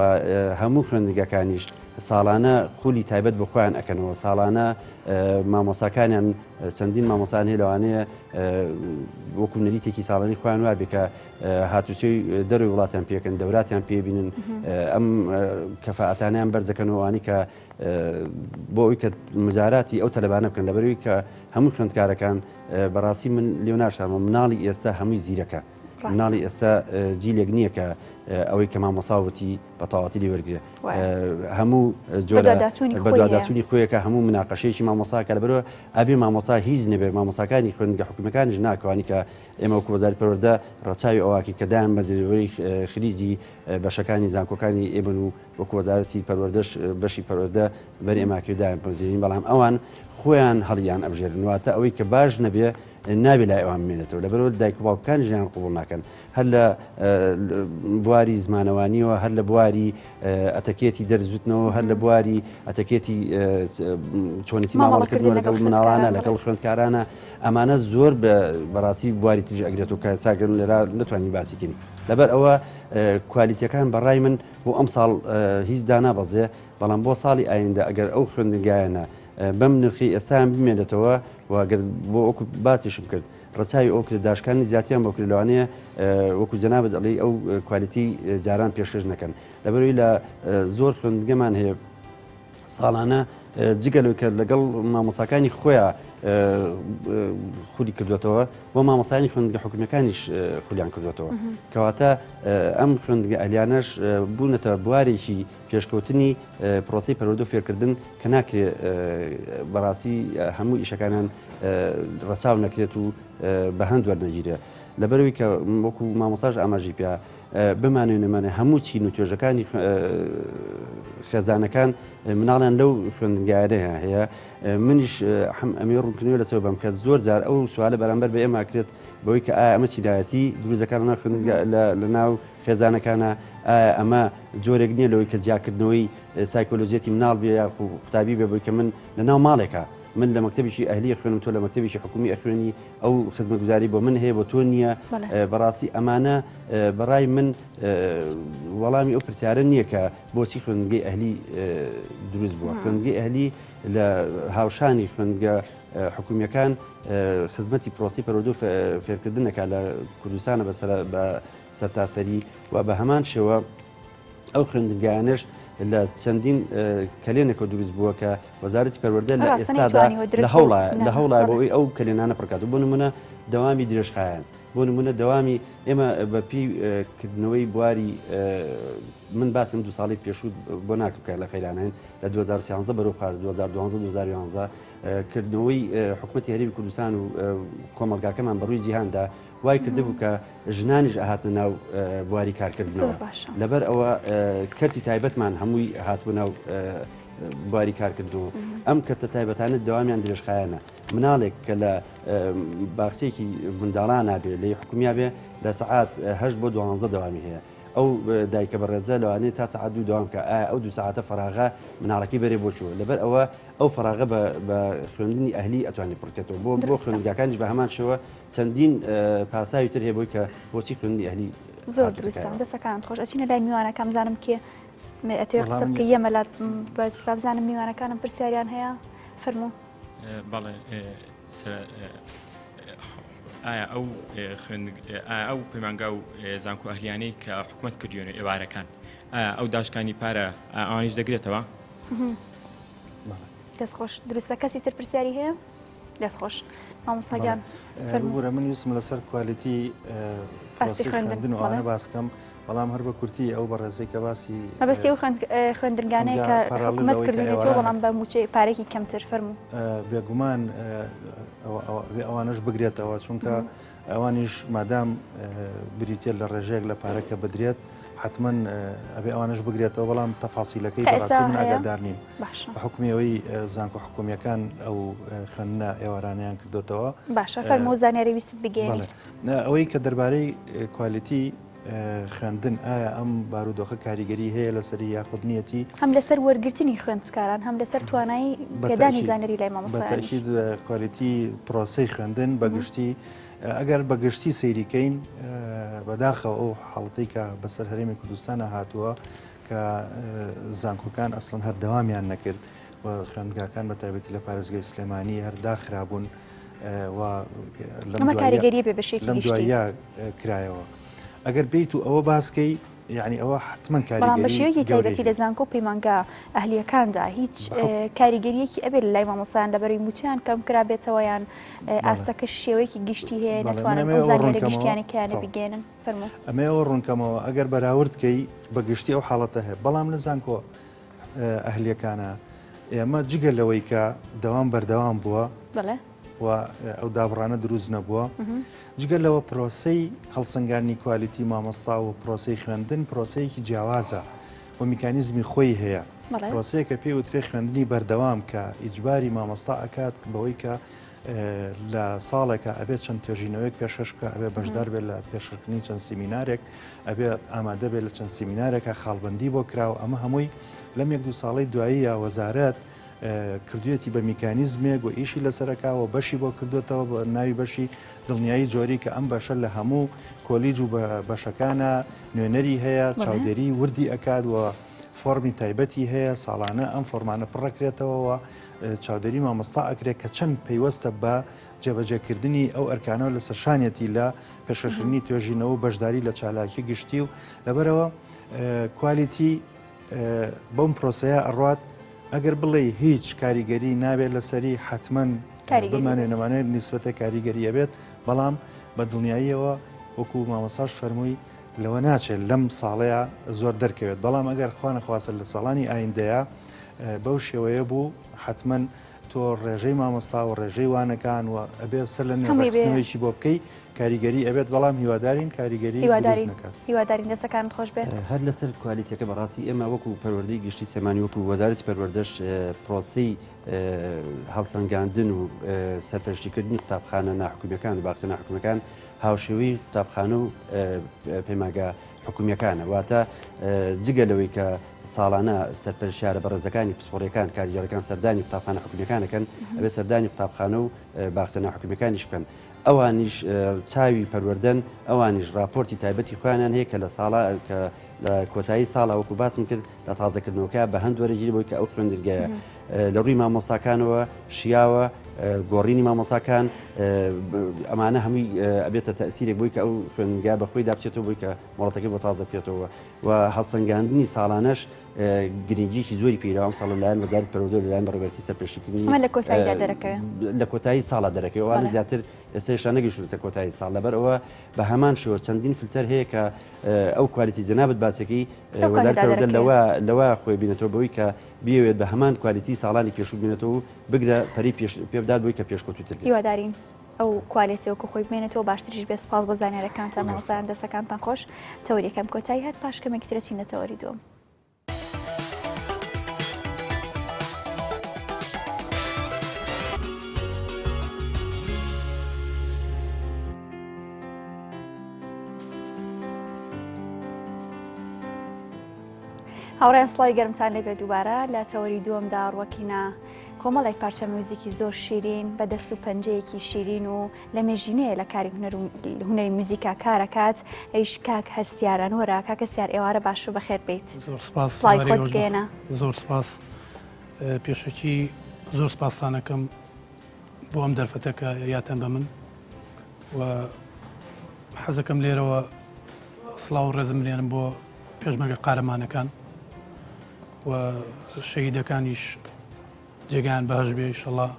هەموو خوێندنگاکانیش ساڵانە خولی تایبەت بە خۆیان ئەکەنەوە ساڵانە مامۆساکانیان چەندین مامۆسان هەیە لەوانەیە وەکو نەریتێکی ساڵانی خۆیان وا بێ کە هاتوچەی دەروی وڵاتیان پێکەن دەوراتیان پێبینن ئەم کەفاعەتانیان بەرزەکەنەوەوانی کە بۆ ئەوی کە مجاراتی ئەو تەلەبانە بکەن لەبەرەوەی کە هەموو خوێندکارەکان بەڕاستی من لێو ناشارمە مناڵی ئێستا هەمووی زیرەکە مناڵی ئێستا جیلێک نییە کە ئەوەی کە مامۆساوەتی بە تەواوەتی لێ وەرگێ هەموو جۆرە بەدواداچوونی خۆیەکە هەموو مناقەشەیەکی مامۆساکە لەبەرەوە ئەبێ مامۆسا هیچ نەبێ مامۆساکانی خوێندنگە حکوومەکانیش ناکەوانی کە ئێمە وەکو وەزارەتی پەروەردە ڕەچاوی ئەوواکی کە دایان بەزێرەوەی خلیجی بەشەکانی زانکۆکانی ئێبن و وەکو وەزارەتی پەروەردەش بەشی پەروەردە بەر ئێماکە دایان بەزێرین بەڵام ئەوان خۆیان هەڵیان ئەبژێرن واتە ئەوەی کە باش نەبێ نابێ لای ئەوان بمێنێتەوە لەبەرەوە دایک و باوکانی ژیان قوبوڵ ناکەن هەر لە بواری زمانەوانیەوە هەر لە بواری ئەتەکێتی دەرزوتنەوە هەر لە بواری ئەتەکێتی چۆنێتی مامەڵەکردنەوە لەگەڵ مناڵانە لەگەڵ خوێندکارانە ئەمانە زۆر بەڕاستی بواری تر ئەگرێت و کە ساگرن لێرا نتوانین باسیکەین لەبەر ئەوە کوالیتیەکان بەڕای من بۆ ئەم ساڵ هیچ دانابەزێ بەڵام بۆ ساڵی ئایندە ئەگەر ئەو خوێندنگایەنە بەم نرخی ئێستان بمێنێتەوە واگەر بۆ ئەوکو باتیشم کرد ڕچاوی ئەو کرد داشکانی زیاتیان بۆ کرد لەوانەیە وەکو جەنابەت دەڵێ ئەو کوالیتی جاران پێشکەش نەکەن لەبەرەوەی لە زۆر خوێندنگەمان هەیە ساڵانە جگەلەوەی کە لەگەڵ مامۆساکانی خۆیان خولی کردوێتەوە بۆ مامۆسایانی خوێندنگە حکوومەکانیش خولیان کردوێتەوە کەواتە ئەم خوێندنگە ئەلیانەش بوونەتە بوارێکی پێشکەوتنی پرۆسی پەروەردە و فێرکردن کە ناکرێت بەڕاستی هەموو ئیشەکانیان ڕەچاو نەکرێت و بە هەند وەرنەگیرێ لەبەرەوەی کە وەکو مامۆساژ ئاماژی پێ بمانێنەمانە هەموو چین و توێژەکانی خێزانەکان مناڵیان لەو خوێندنگایانەیە هەیە منیش ئەمێ ڕوونکردنەوە لەسەوە بەم کە زۆر جار ئەو سوالە بەرامبەر بە ئێمە کرێت بەوەی کە ئایا ئەمە چینایەتی دروستەکانە لە ناو خێزانەکانە ئایا ئەمە جۆرێک نییە لەوەی کە جیاکردنەوەی سایکۆلۆژیەتی مناڵ بێ یا قوتابی بێ بۆی کە من لە ناو ماڵێکە من لە مەکتەبێکی ئەهلی خوێنم تۆ لە مەکتەبێکی حکومی ئەخوێنی ئەو خزمەتگوزاری بۆ من هەیە بۆ تۆ نییە بەڕاستی ئەمانە بەڕای من وەڵامی ئەو پرسیارە نییە کە بۆچی خوێندنگەی ئەهلی دروست بووە خوێندنگەی ئەهلی لە هاوشانی خوێندنگە حکومیەکان خزمەتی پرۆسی پەروەردە و فێرکردنەکە لە کوردستانە بە سەرتاسەری و بە هەمان شێوە ئەو خوێندنگایانەش لە چەندین کلێنێکە دروست بووە کە وەزارەتی پەروەردە لە ئێستادا لە هەوڵای بۆی ئەو کلێنانە پڕکات و بۆ نمونە دەوامی درێژخایەن بۆ نمونە دەوامی ئێمە بەپی کردنەوەی بواری من باسم دو ساڵی پێشوو بۆ ناکەکە لە خەیرانین لە 2013 بەرەو خوار 2012 کردنەوەی حکوومەتی هەرێمی کوردستان و کۆمەلگاکەمان بەڕووی جیهاندا وای کرده بوو کە ژنانیش ئاهاتنە ناو بواری کارکردنەوە لەبەر ئەوە کەرتی تایبەتمان هەمووی هاتبوو ناو بواری کارکردنەوە ئەم کەرتە تایبەتانە دەوامیان درێژخایەنە مناڵێک کە لە باخچەیەکی منداڵان نابێ لە حکومیا بێ لە سەعات 8 بۆ 12 دەوامی هەیە ئەو دایکە بەڕێزە لەوانەیە تا سەعات 2 دەوام کە ئایا ئەو 2 سەعاتە فەراغە مناڵەکەی بەرێ بۆ چوە لەبەر ئەوە ئەو فەراغە بە خوێندنی ئەهلی ئەتوانێت پڕکێتەوە بۆ خوێندنگاکانیش بە هەمان شێوە چەندین پاساوی تر هەیە بۆی کە بۆچی خوێندنی ئەهلی زۆر دروستە دەستەکان خۆش ئەچینە لای میوانەکەم زانم کێ ئەتێ قسە بکە یەمە لات بەس بابزانم میوانەکانم پرسیاریان هەیە فەرموو بەڵێ ئەو پەیمانگا و زانکۆ ئەهلیانەی کە حکوومەت کردوێنە ئێوارەکان ئەو داشکانی پارە ئەوانیش دەگرێتەوە؟ دەستخۆش دروستە کەسی تر پرسیاری هەیە؟ دەستخۆش مامۆستاگیان بورە من ویستم لەسەر کوالیتی پرۆسی خوێندن و ئەوانە باسکەم بەڵام هەر بە کورتی ئەو بە ڕێزەی کە باسی مەبەستی و خوێندنگانەیە کە حکوومەت کردوێتەوە بەڵام بە موچەی پارێکی کەمتر فەرموو بێگومان ئەوانش بگرێتەوە چونکە ئەوانیش مادام بریتە لە ڕێژەیەک لە پارەکە بدرێت حتما ئەبێ ئەوانش بگرێتەوە بەڵام تەفاسیلەکەی بەڕاستی من ئاگادار نیم بە حکومیەوەی زانکۆ حکومیەکان ئەو خوێندنە ئێوارانیان کردوتەوە باشە فەرموو زانیاری ویست بگەێنی ئەوەی کە دەربارەی کوالیتی خوێندن ئایا ئەم بارودۆخە کاریگەری هەیە لەسەری یاخودنیەتی هەم لەسەر وەرگرتنی خوێندکاران هەم لەسەر توانایی گەدانی زانەری لای مامۆستایان بەتەکید کوالیتی پرۆسەی خوێندن بەگشتی ئەگەر بەگشتی سەیریکەین بەداخەوە ئەو حاڵەتی کە بەسەر هەرێمی کوردستانە هاتووە کە زانکۆکان ئەسڵەن هەردەوامیان نەکرد و خوێندگاکان بە تایبەتی لە پارێزگای سلێمانی هەردا خرابوون ئەمە کاریگەریە بێ بەشێکی لەم دواییە کرایەوە ئەگەر بیت و ئەوە باسکەی یعنی ئەوە حتمما کاریگەری بەڵام بەشێوەیەکی تایبەتی لە زانکۆ پەیمانگا ئەهلیەکاندا هیچ کاریگەریەکی ئەبێت لە لای مامۆستایان لەبەری موچیان کەم کرابێتەوە یان ئاستەکە شێوەیەکی گشتی هەیە ناتوانن ئەو زانیاری گشتیانی کیانە بگێنن فەرموو ئەمە ئەوە ڕوونکەمەوە ئەگەر بەراوردکەی بەگشتی ئەو حاڵەتە هەیە بەڵام لە زانکۆ ئەهلیەکانە ئێمە جگە لەوەی کە بەردەوام بووە و ئەو دابڕانە دروست نەبووە جگەل لەوە پرۆسەی هەڵسەنگاندنی کوالیتی مامۆستا و پرۆسەی خوێندن پرۆسەیەکی جیاوازە و میکانیزمی خۆی هەیە پرۆسەیە کە پێی وترێ خوێندنی بەردەوام کە ئیجباری مامۆستا ئەکات بەوەی کە لە ساڵێکە ئەبێت چەند توێژینەوەیەک پێشەش بکە ئەبێ بەشدار بێت لە پێشکردنی چەند سیمینارێک ئەبێ ئامادە بێت لە چەند سیمینارێکە خاڵبەندی بۆ کراوە ئەمە هەمووی لەم 1-2 ساڵەی دوایی یا وەزارەت کردوێتی بە میکانیزمێک و ئیشی لەسەرەکەوە بەشی بۆ کردوێتەوە بە ناوی بەشی دڵنیایی جۆری کە ئەم بەشە لە هەموو کۆلیج و بەشەکانە نوێنەری هەیە چاودێری وردی ئەکات و فۆرمی تایبەتی هەیە ساڵانە ئەم فۆرمانە پڕەکرێتەوە چاودێری مامۆستا ئەکرێت کە چەند پەیوەستە بە جێبەجێکردنی ئەو ئەرکانەوە لە سەرشانێتی لە پێشەشنی توێژینەوە و بەشداری لە چالاکی گشتی و لەبەرەوە کوالیتی بەم پرۆسەیە ئەڕات ئەگەر بڵێ هیچ کاریگەری نابێت لەسەری حتمما بمانێ نەمانێت نیسبەتە کاریگەریە بێت بەڵام بە دڵنیاییەوە وەکو مامۆستاش فەرمووی لەوە ناچێت لەم ساڵەیە زۆر دەرکەوێت بەڵام ئەگەر خوا نەخواستە لە ساڵانی ئایندەیە بەو شێوەیە بوو حتمما تۆ ڕێژەی مامۆستا و ڕێژەی وانەکان و ئەبێت سەر لە نێوەستنەوەیکی بۆ بکەی کاریگەری ئەبێت بەڵام هیوادارین کاریگەری هیوادارین دەستەکان خۆش بێت هەر لەسەر کوالیتیەکە بەڕاستی ئێمە وەکو پەروەردەی گشتی سێمانی وەکو وەزارەتی پەروەردەش پرۆسەی هەڵسەنگاندن و سەرپەرشتیکردنی قوتابخانە ناحکومیەکان و باخچە ناحکومیەکان هاوشێوەی قوتابخانە و پەیمانگا حکومیەکانە واتە جگە لەوەی کە ساڵانە سەرپەرشیارە بەڕێزەکانی پسپۆڕیەکان کاریگەرەکان سەردانی قوتابخانە حکومیەکانەکەن ئەبێ سەردانی قوتابخانە و باخچە ناحکومیەکانیش بکەن ئەوانیش چاوی پەروەردەن ئەوانیش راپۆرتی تایبەتی خۆیانیان هەیە کە لە ساڵە کە لە کۆتایی ساڵە وەکو باسم کرد لە تازەکردنەوەکە بە هەند وەرەگیری بۆی کە ئەو خوێندرگایە لە ڕووی مامۆستاکانەوە شیاوە گۆڕینی مامۆساکان ئەمانە هەمووی ئەبێتە تەسیرێک بووی کە ئەو خوێنگا بەخۆی دابچێتەوە بووی کە مۆڵەتەکەی بۆ تازە بکرێتەوە و هەڵسەنگاندنی ساڵانەش گرنگیکی زۆری پیراوە ساڵ لایەن وەزارەتی پەروەردە لەلایەن بەڕێوەبەرتی سەرپەرشتیکردنی لە کۆتاییدا دەرەکەوێت لە کۆتایی ساڵا دەرەکەوێت وانە زیاتر ئێستاشان نەگەیشتوتە کۆتایی ساڵ لەبەر ئەوە بە هەمان شێوە چەندین فلتەر هەیە کە ئەو کوالیتی جەنابەت باسێکی وەزارەتی پەروەردە لەوە خۆی بینێتەوە بەوەی کە بیاوێت بە هەمان کوالیتی ساڵانی پێشوو بینێتەوە و بگرە پەری پێبدات بۆی کە پێشکەوتوتر هیوادارین ئەو کوالیتیەوەکە خۆی بمێنێتەوە باشتریش بێ سپاس بۆ زانیاریەکانتان مامۆستایان دەستەکانتان خۆش تەوریەکەم کۆتایی هات پاش کەمێکی ترە چینە تەوەری دووەم. هاوڕێیان سڵاوی گەرمتان لێبێ دووبارە لە تەوەری دووەمدا ڕوەکینە کۆمەڵێک پارچە میوزیکی زۆر شیرین بە دەست و پەنجەیەکی شیرین و لە مێژینەیە لە کاری هونەری موزیکا کارەکات ئەیش کاک هەستیارانوەرە کاکە سیار ئێوارە باش و بەخێر بێت. زۆر سپاس سڵاوی زۆر سپاس پێشەکی زۆر سپاسانەکەم بۆ ئەم دەرفەتە کە یاتەن بە من و حەزەکەم لێرەوە سڵاو و ڕێزم لێنم بۆ پێشمەرگە قارەمانەکان و شەهیدەکانیش جێگیان بەهەش بێ ئینشەڵا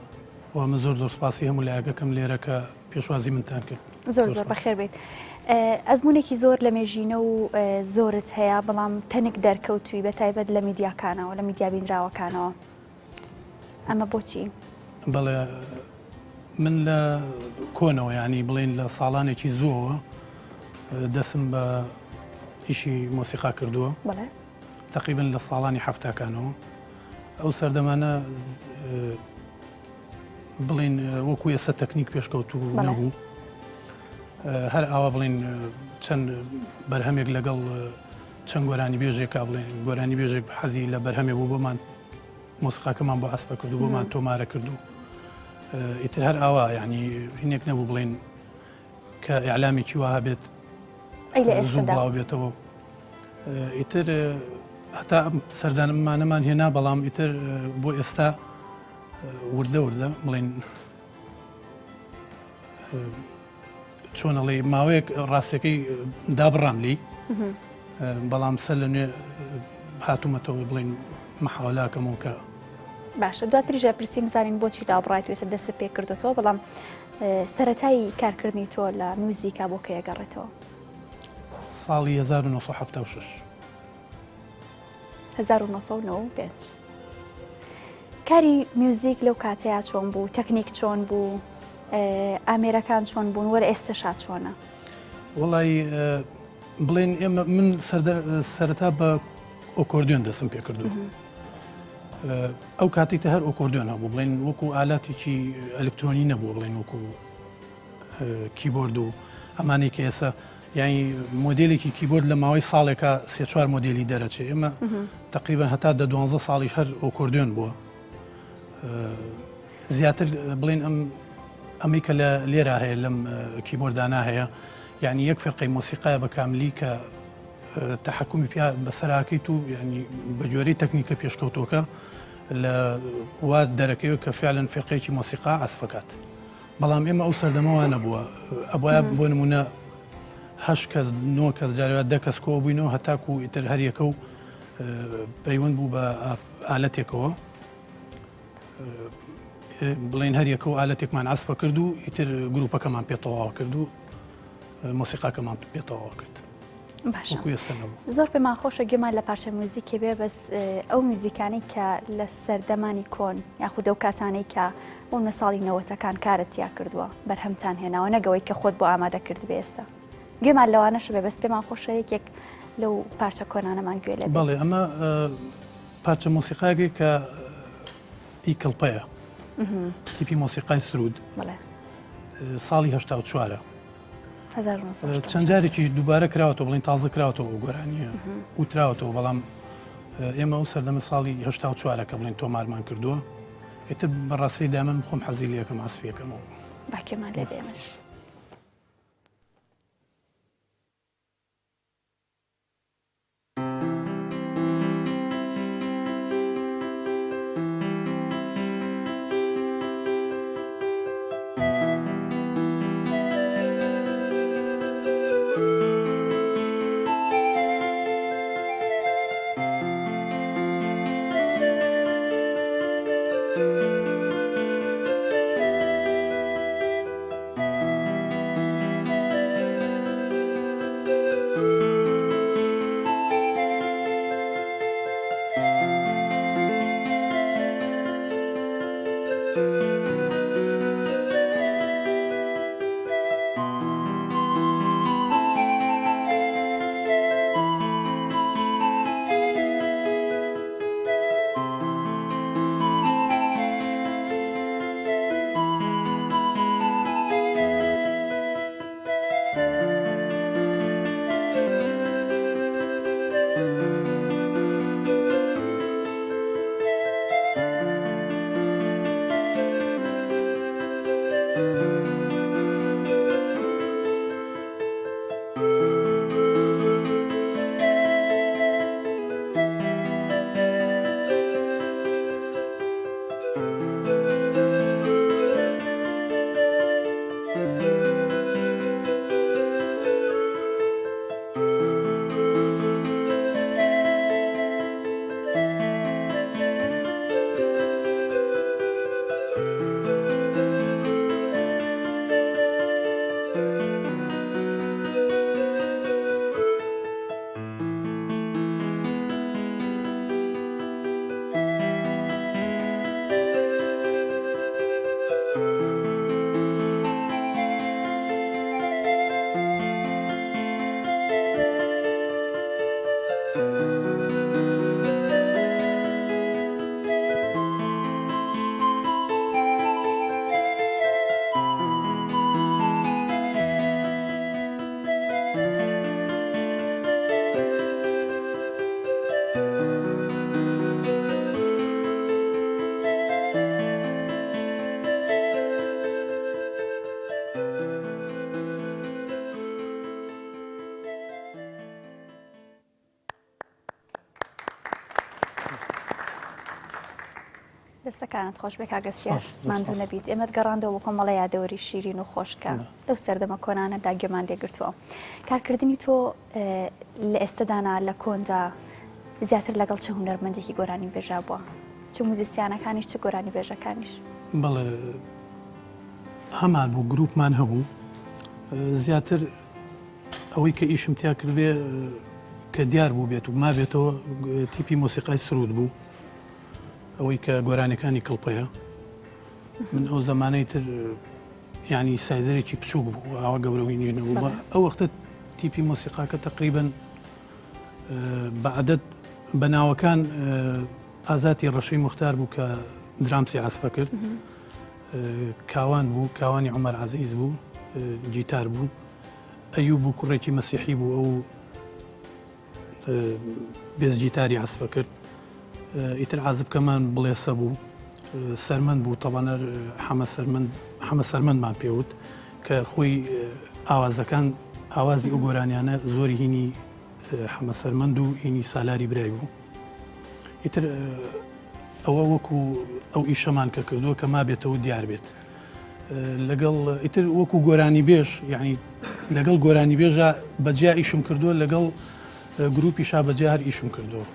و من زۆر سپاسی هەموو لایەکەکەم لێرە کە پێشوازی منتان کرد. زۆر بەخێر بێت. ئەزمونێکی زۆر لە مێژینە و زۆرت هەیە بەڵام تەنێک دەرکەوتووی بە تایبەت لە میدیاکانەوە لە میدیا بینراوەکانەوە. ئەمە بۆچی؟ بەڵێ من لە کۆنەوە ینی بڵێن لە ساڵانێکی زۆوە دەسم بە ئیشی مۆسیقا کردووە تقریبن لە ساڵانی هەفتاکانەوە ئەو سەردەمانە بڵین وەکو ئێستا تەکنیک پێشکەوتو نەبوو هەر ئاوا بڵین چەند بەرهەمێک لەگەڵ چەند گۆرانی بێژێکا بڵێن گۆرانی بێژێک حەزی لە بەرهەمێ بوو بۆمان مۆسیقاکەمان بۆ ئەسفە کردو بۆمان تۆمارە کردو ئیتر هەر ئاوا یعنی هینێک نەبوو بڵین کە ئیعلامێکی وها بێت زوو بڵاو بێتەوە ئیتر هەتا سەردانمانەمان هێنا بەڵام ئیتر بۆ ئێستا وردە بڵین چۆنەڵێ ماوەیەک ڕاستەکەی دابڕام لی بەڵام سەر لە نوێ هاتوومەتەوە بڵین مەحاولاکەمەوە کە باشە دواتریژە پرسییم زانین بۆچی دابڕای توێسە دەست پێ کردوەوە بەڵام سەرەتایی کارکردنی تۆ لە میوزیکا بۆ کە گەڕێتەوە ساڵی 1976 1995 کاری میوزیک لەو کاتەیە چۆن بوو تەکنیک چۆن بوو ئامێرەکان چۆن بوون وەرە ئێستاشا چۆنە وڵی بڵێن ئێمە من سەرەتا بە ئۆکۆردیۆن دەسم پێ کردو ئەو کاتێکتە هەر ئۆکۆردیۆن هەبوو بڵێن وەکو ئالاتێکی ئەلکترۆنی نەبوو بڵێن وەکو کیبۆرد و ئەمانەی کە ئێستا یعنی مۆدلێکی کیبۆرد لە ماوەی ساڵێکە سێ چوار مۆدلی دەرەچێت ئێمە تقریبا هەتا 12 ساڵیش هەر ئۆکۆردیۆن بووە زیاتر بڵێن ئەمەی کە لە لێرە هەیە لەم کیبۆردانە هەیە یعنی یەک فێرقەی مۆسیقایە بە کاملی کە تەحکومی پیا بەسەراکەیت و ینی بە جۆرەی تەکنیکە پێشکەوتۆکە لە وا دەرەکەوێت کە فعلەن فێرقەیەکی مۆسیقا ئەسفەکات بەڵام ئێمە ئەو سەردەمەوە نەبووە ئەبواە بۆ نمونە 8 کەس 9 کەس جارێت 10 کەس کۆ بووینەوە هەتاکو و ئیتر هەریەکە و پەیوەند بوو بە ئالەتێکەوە بڵێن هەریەکە و ئالەتێکمان ئاسفە کرد و ئیتر گروپەکەمان پێتەواوە کرد و مۆسیقاکەمان پێتەواوە کرد زۆر پێمان خۆشە گوێمان لە پارچە موزیکی بێ بەس ئەو موزیکانی کە لە سەردەمانی کۆن یاخود ئەو کاتانەی کە بۆ نە ساڵی نەوەتەکان کارەتیا کردووە بەرهەمتان هێناوە نەگەوەی کە خۆت بۆ ئامادە کرد بێ ئێستا گوێمان لەوانەش بێ بەس پێمان خۆشە یەکێک لەو پارچە کۆنانەمان گوێ لێ بەڵێ ئەمە پارچە مۆسیقاگەی کە ئیکڵپەیە تیپی مۆسیقای سرود ساڵی 1984 چەند جارێکی دووبارە کراوەتەوە بڵین تازە کراوەتەوە گۆرانیە وتراوەتەوە بەڵام ئێمە ئەو سەردەمە ساڵی 1984 کە بڵین تۆمارمان کردووە ئێتر بەڕاستی دامن خۆم حەزی لە یەکەم ئاسفیەکەمەوە باکێمان لێ دێمەش دەستەکانت خۆش بێ کاگەسیار مامدوو نەبیت ئێمەت گەڕاندەوە بۆ کۆمەڵە یادەوەری شیرین و خۆشکە لەو سەردەمە کۆنانەدا گوێمان لێگرتووە کارکردنی تۆ لە ئێستادانا لە کۆندا زیاتر لەگەڵ چه هونەرمەندێکی گۆرانی بێژا بووە چه موزیسیانەکانیش چه گۆرانی بێژەکانیش بەڵێ هەمان بوو گروپمان هەبوو زیاتر ئەوەی کە ئیشم تیا کردێ کە دیار بوو بێت و ما بێتەوە تیپی مۆسیقای سرود بوو ئەوەی کە گۆرانەکانی کڵپەیە من ئەو زمانەی تر ینی سایزەرێکی بچوو بوو ئاوا گەورەوەی نیژ نەبوو ئەو وەختە تیپی مۆسیقاکە تقریبن بەعادەت بەناوەکان ئازاتی ڕەشەی مختار بوو کە درامسی عەزفە کرد کاوان بوو کاوانی عومەر عەزیز بوو جیتار بوو ئەیوب بوو کوڕێکی مەسیحی بوو ئەو بێز جیتاری عەزفە کرد ئیتر عازبکەمان بڵێسە بوو سەرمەند بوو تەوانەر حەمە سەرمەندمان پێوت کە خۆی ئاوازەکان ئاوازی ئەو گۆرانیانە زۆری هینی حەمە سەرمەند و هینی سالاری برای بوو ئیتر ئەوە وەکو ئەو ئیشەمان کە کردووە کە ما بێتەوە دیار بێت لەگەڵ ئیتر وەکو گۆرانی بێژ یعنی لەگەڵ گۆرانی بێژە بەجیا ئیشم کردووە لەگەڵ گروپی شابەجیا هەر ئیشم کردووە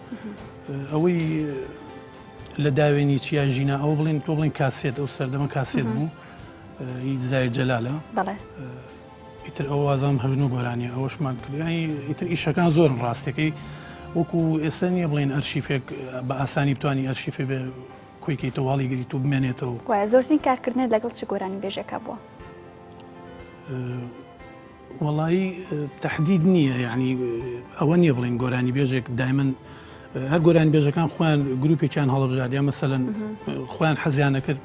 ئەوەی لە داوێنی چیا ژینە ئەو بڵێن تۆ بڵێن کاسێت ئەو سەردەمە کاسێت بوو زای جەلالە ئیتر ئەو وازام هەژن و گۆرانیە ئەوەشمان کردیانی ئیتر ئیشەکان زۆر ڕاستەکەی وەکو ئێستا نییە بڵێن ئەرشیفێک بە ئاسانی بتوانانی ئەرشیفێ بێ کۆیکەی تەواڵی گریت و بمێنێتەوە وایە زۆرترین کارکردنێت لەگەڵ چ گۆرانی بێژەکە بووە وەڵایی تەحدید نییە یعنی ئەوە نییە بڵێن گۆرانی بێژێک دایمەن هەر گۆرانی بێژەکان خۆیان گروپێکیان هەڵبژاردە یا مەسەلەن خۆیان حەزیان نەکرد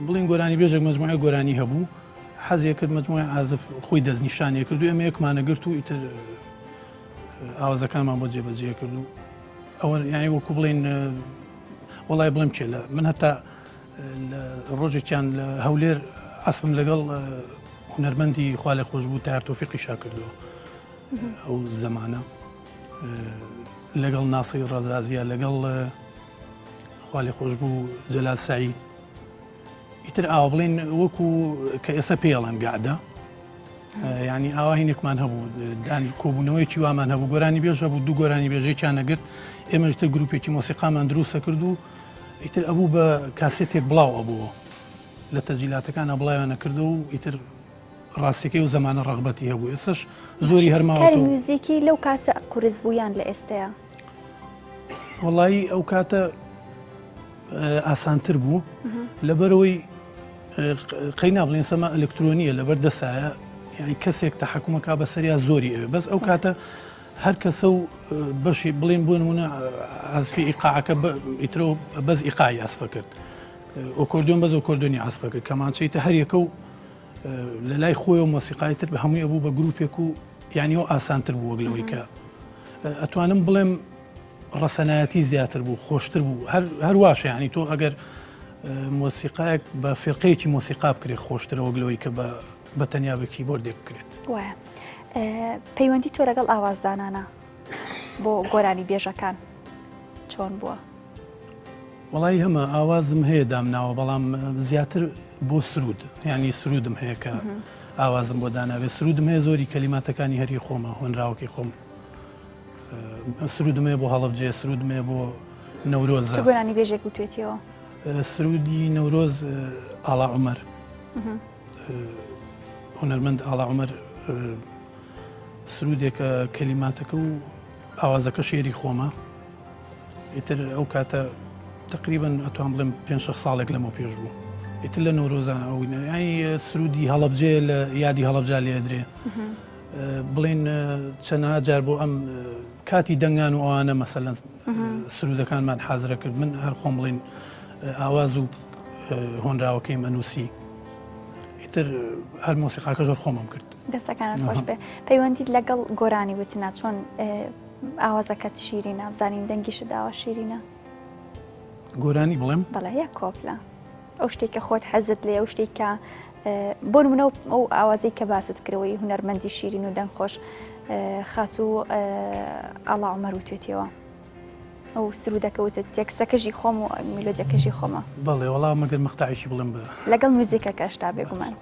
بڵین گۆرانی بێژێک مەجموعە گۆرانی هەبوو حەزیە کرد مەجموعە عازف خۆی دەستنیشانیە کرد و ئێمە یەکمانە گرت و ئیتر ئاوازەکانمان بۆ جێبەجێ کرد و ئەوە یعنی وەکو بڵین وەڵای بڵێم چێ لە من هەتا ڕۆژێکیان لە هەولێر عەسفم لەگەڵ هونەرمەندی خوا لێ خۆش بوو تایار تۆفیقی شا کردەوە ئەو زەمانە لەگەڵ ناسیر ڕەزازیە لەگەڵ خوا لێ خۆش بوو جەلال سەعید ئیتر ئاوا بڵێن وەکو کە ئێستا پێڵەن گعدە یعنی ئاوا هینێکمان هەبوو دانی کۆبوونەوەیکی وامان هەبوو گۆرانی بێژ هەبوو دوو گۆرانی بێژێکیان نەگرت ئێمەش تر گروپێکی مۆسیقامان دروستە کرد و ئیتر ئەبوو بە کاسێتێک بڵاو ئەبووە لە تەجیلاتەکانە بڵاویانە کردو و ئیتر ڕاستیەکەی و زمانە ڕەغبەتی هەبوو ئێستش زۆری هەرماوە کاری میوزیکی لەو کاتە قورس بوویان لە ئێستەیە وەڵایی ئەو کاتە ئاسانتر بوو لەبەرەوەی قەینا بڵێن سەما ئەلکترۆنیە لەبەر دەسایە یعنی کەسێک تەحەکومەکە بەسەریا زۆری ئەوێ بەس ئەو کاتە هەر کەسە و بەشی بڵێن بۆ نمونە عەزفی ئیقاعەکە ئیترۆ بەس ئیقاعی عەزفە کرد ئۆکۆردیۆن بەس ئۆکۆردیۆنی عەزفە کرد کەمانچەیتە هەر یەکە و لە لای خۆی و مۆسیقای تر بە هەمووی ئەبوو بە گروپێک و یعنی ئەو ئاسانتر بوو وەگلەوەی کە ئەتوانم بڵێم ڕەسەنایەتی زیاتر بوو خۆشتر بوو هەرواشە یعنی تۆ ئەگەر مۆسیقایەک بە فێرقەیەکی مۆسیقا بکرێت خۆشترە وەگلەوەی کە بە تەنیا بە کیبۆردێک بکرێت وایە پەیوەندی تۆ لەگەڵ ئاوازدانانە بۆ گۆرانی بێژەکان چۆن بووە؟ وەڵی هەمە ئاوازم هەیە دامناوە بەڵام زیاتر بۆ سرود یعنی سرودم هەیە کە ئاوازم بۆ داناوێت سرودم هەیە زۆری کەلیماتەکانی هەری خۆمە هۆنراوەکی خۆم سرودم هەیە بۆ هەڵەبجێ سرودم هەیە بۆ نەورۆزە چ گۆرانی بێژێک وتوێتیەوە؟ سرودی نەورۆز ئاڵا عومەر هونەرمەند ئاڵا عومەر سرودێکە کەلیماتەکە و ئاوازەکە شێری خۆمە ئیتر ئەو کاتە تقریبا ئەتوان بڵێم 5-6 ساڵێک لەمە پێش بوو ئیتر لە نەورۆزانە ئەوینە یعنی سرودی هەڵەبجێ لە یادی هەڵەبجا لێ درێ بڵێن چەندە جار بۆ ئەم کاتی دەنگان و ئەوانە مەسەلەن سرودەکانمان حازرە کرد من هەر خۆم بڵێن ئاواز و هۆنراوەکەیم ئەنووسی ئیتر هەر مۆسیقاکە زۆر خۆمم کرد دەستەکانت خۆش بێ پەیوەندیت لەگەڵ گۆرانی وتنا چۆن ئاوازەکەت شیرینە بزانین دەنگیشت داوە شیرینە گۆرانی بڵێم بەڵێ یەک کۆپلە ئەو شتێککە خۆت حەزت لێ ئەو شتێککە بۆ نمونە ئەو ئاوازەی کە باست کردەوەی هونەرمەندی شیرین و دەنگ خۆش خاچ و ئاڵا عومەر وتێتەوە ئەو سرودەکەوتت تێکستەکەژی خۆم و میلۆدیەکەژی خۆمە بەڵێ وەڵام مەگەر مەختاعیشی بڵم بە لەگەڵ موزیکەکە هێشتا بێگومان.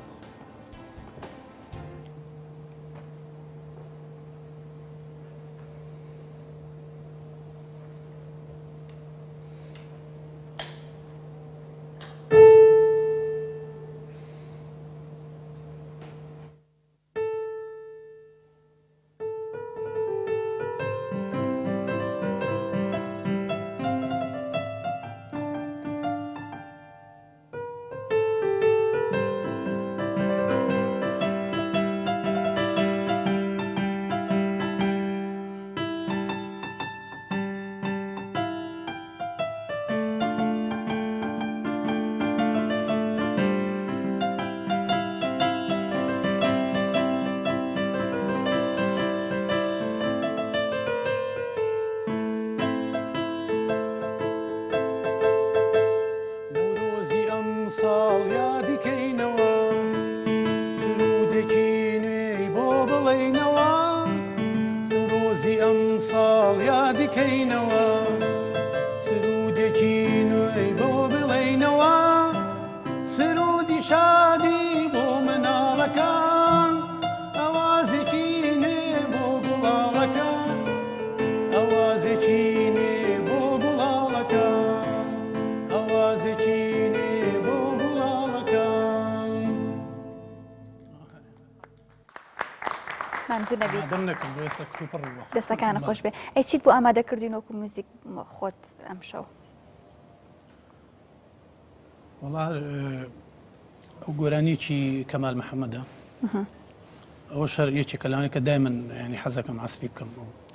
دەستەکانە خۆش بێ. ئەی چیت بۆ ئامادەکردینەوەکو موزیک خۆت ئەم شەو؟ وڵا ئەو گۆرانیی کەمال محەممەدە ئەوە شەر یەکێکە لەوانەیە کە دایمەن ینی حەزەکەم عەسپی بکەم.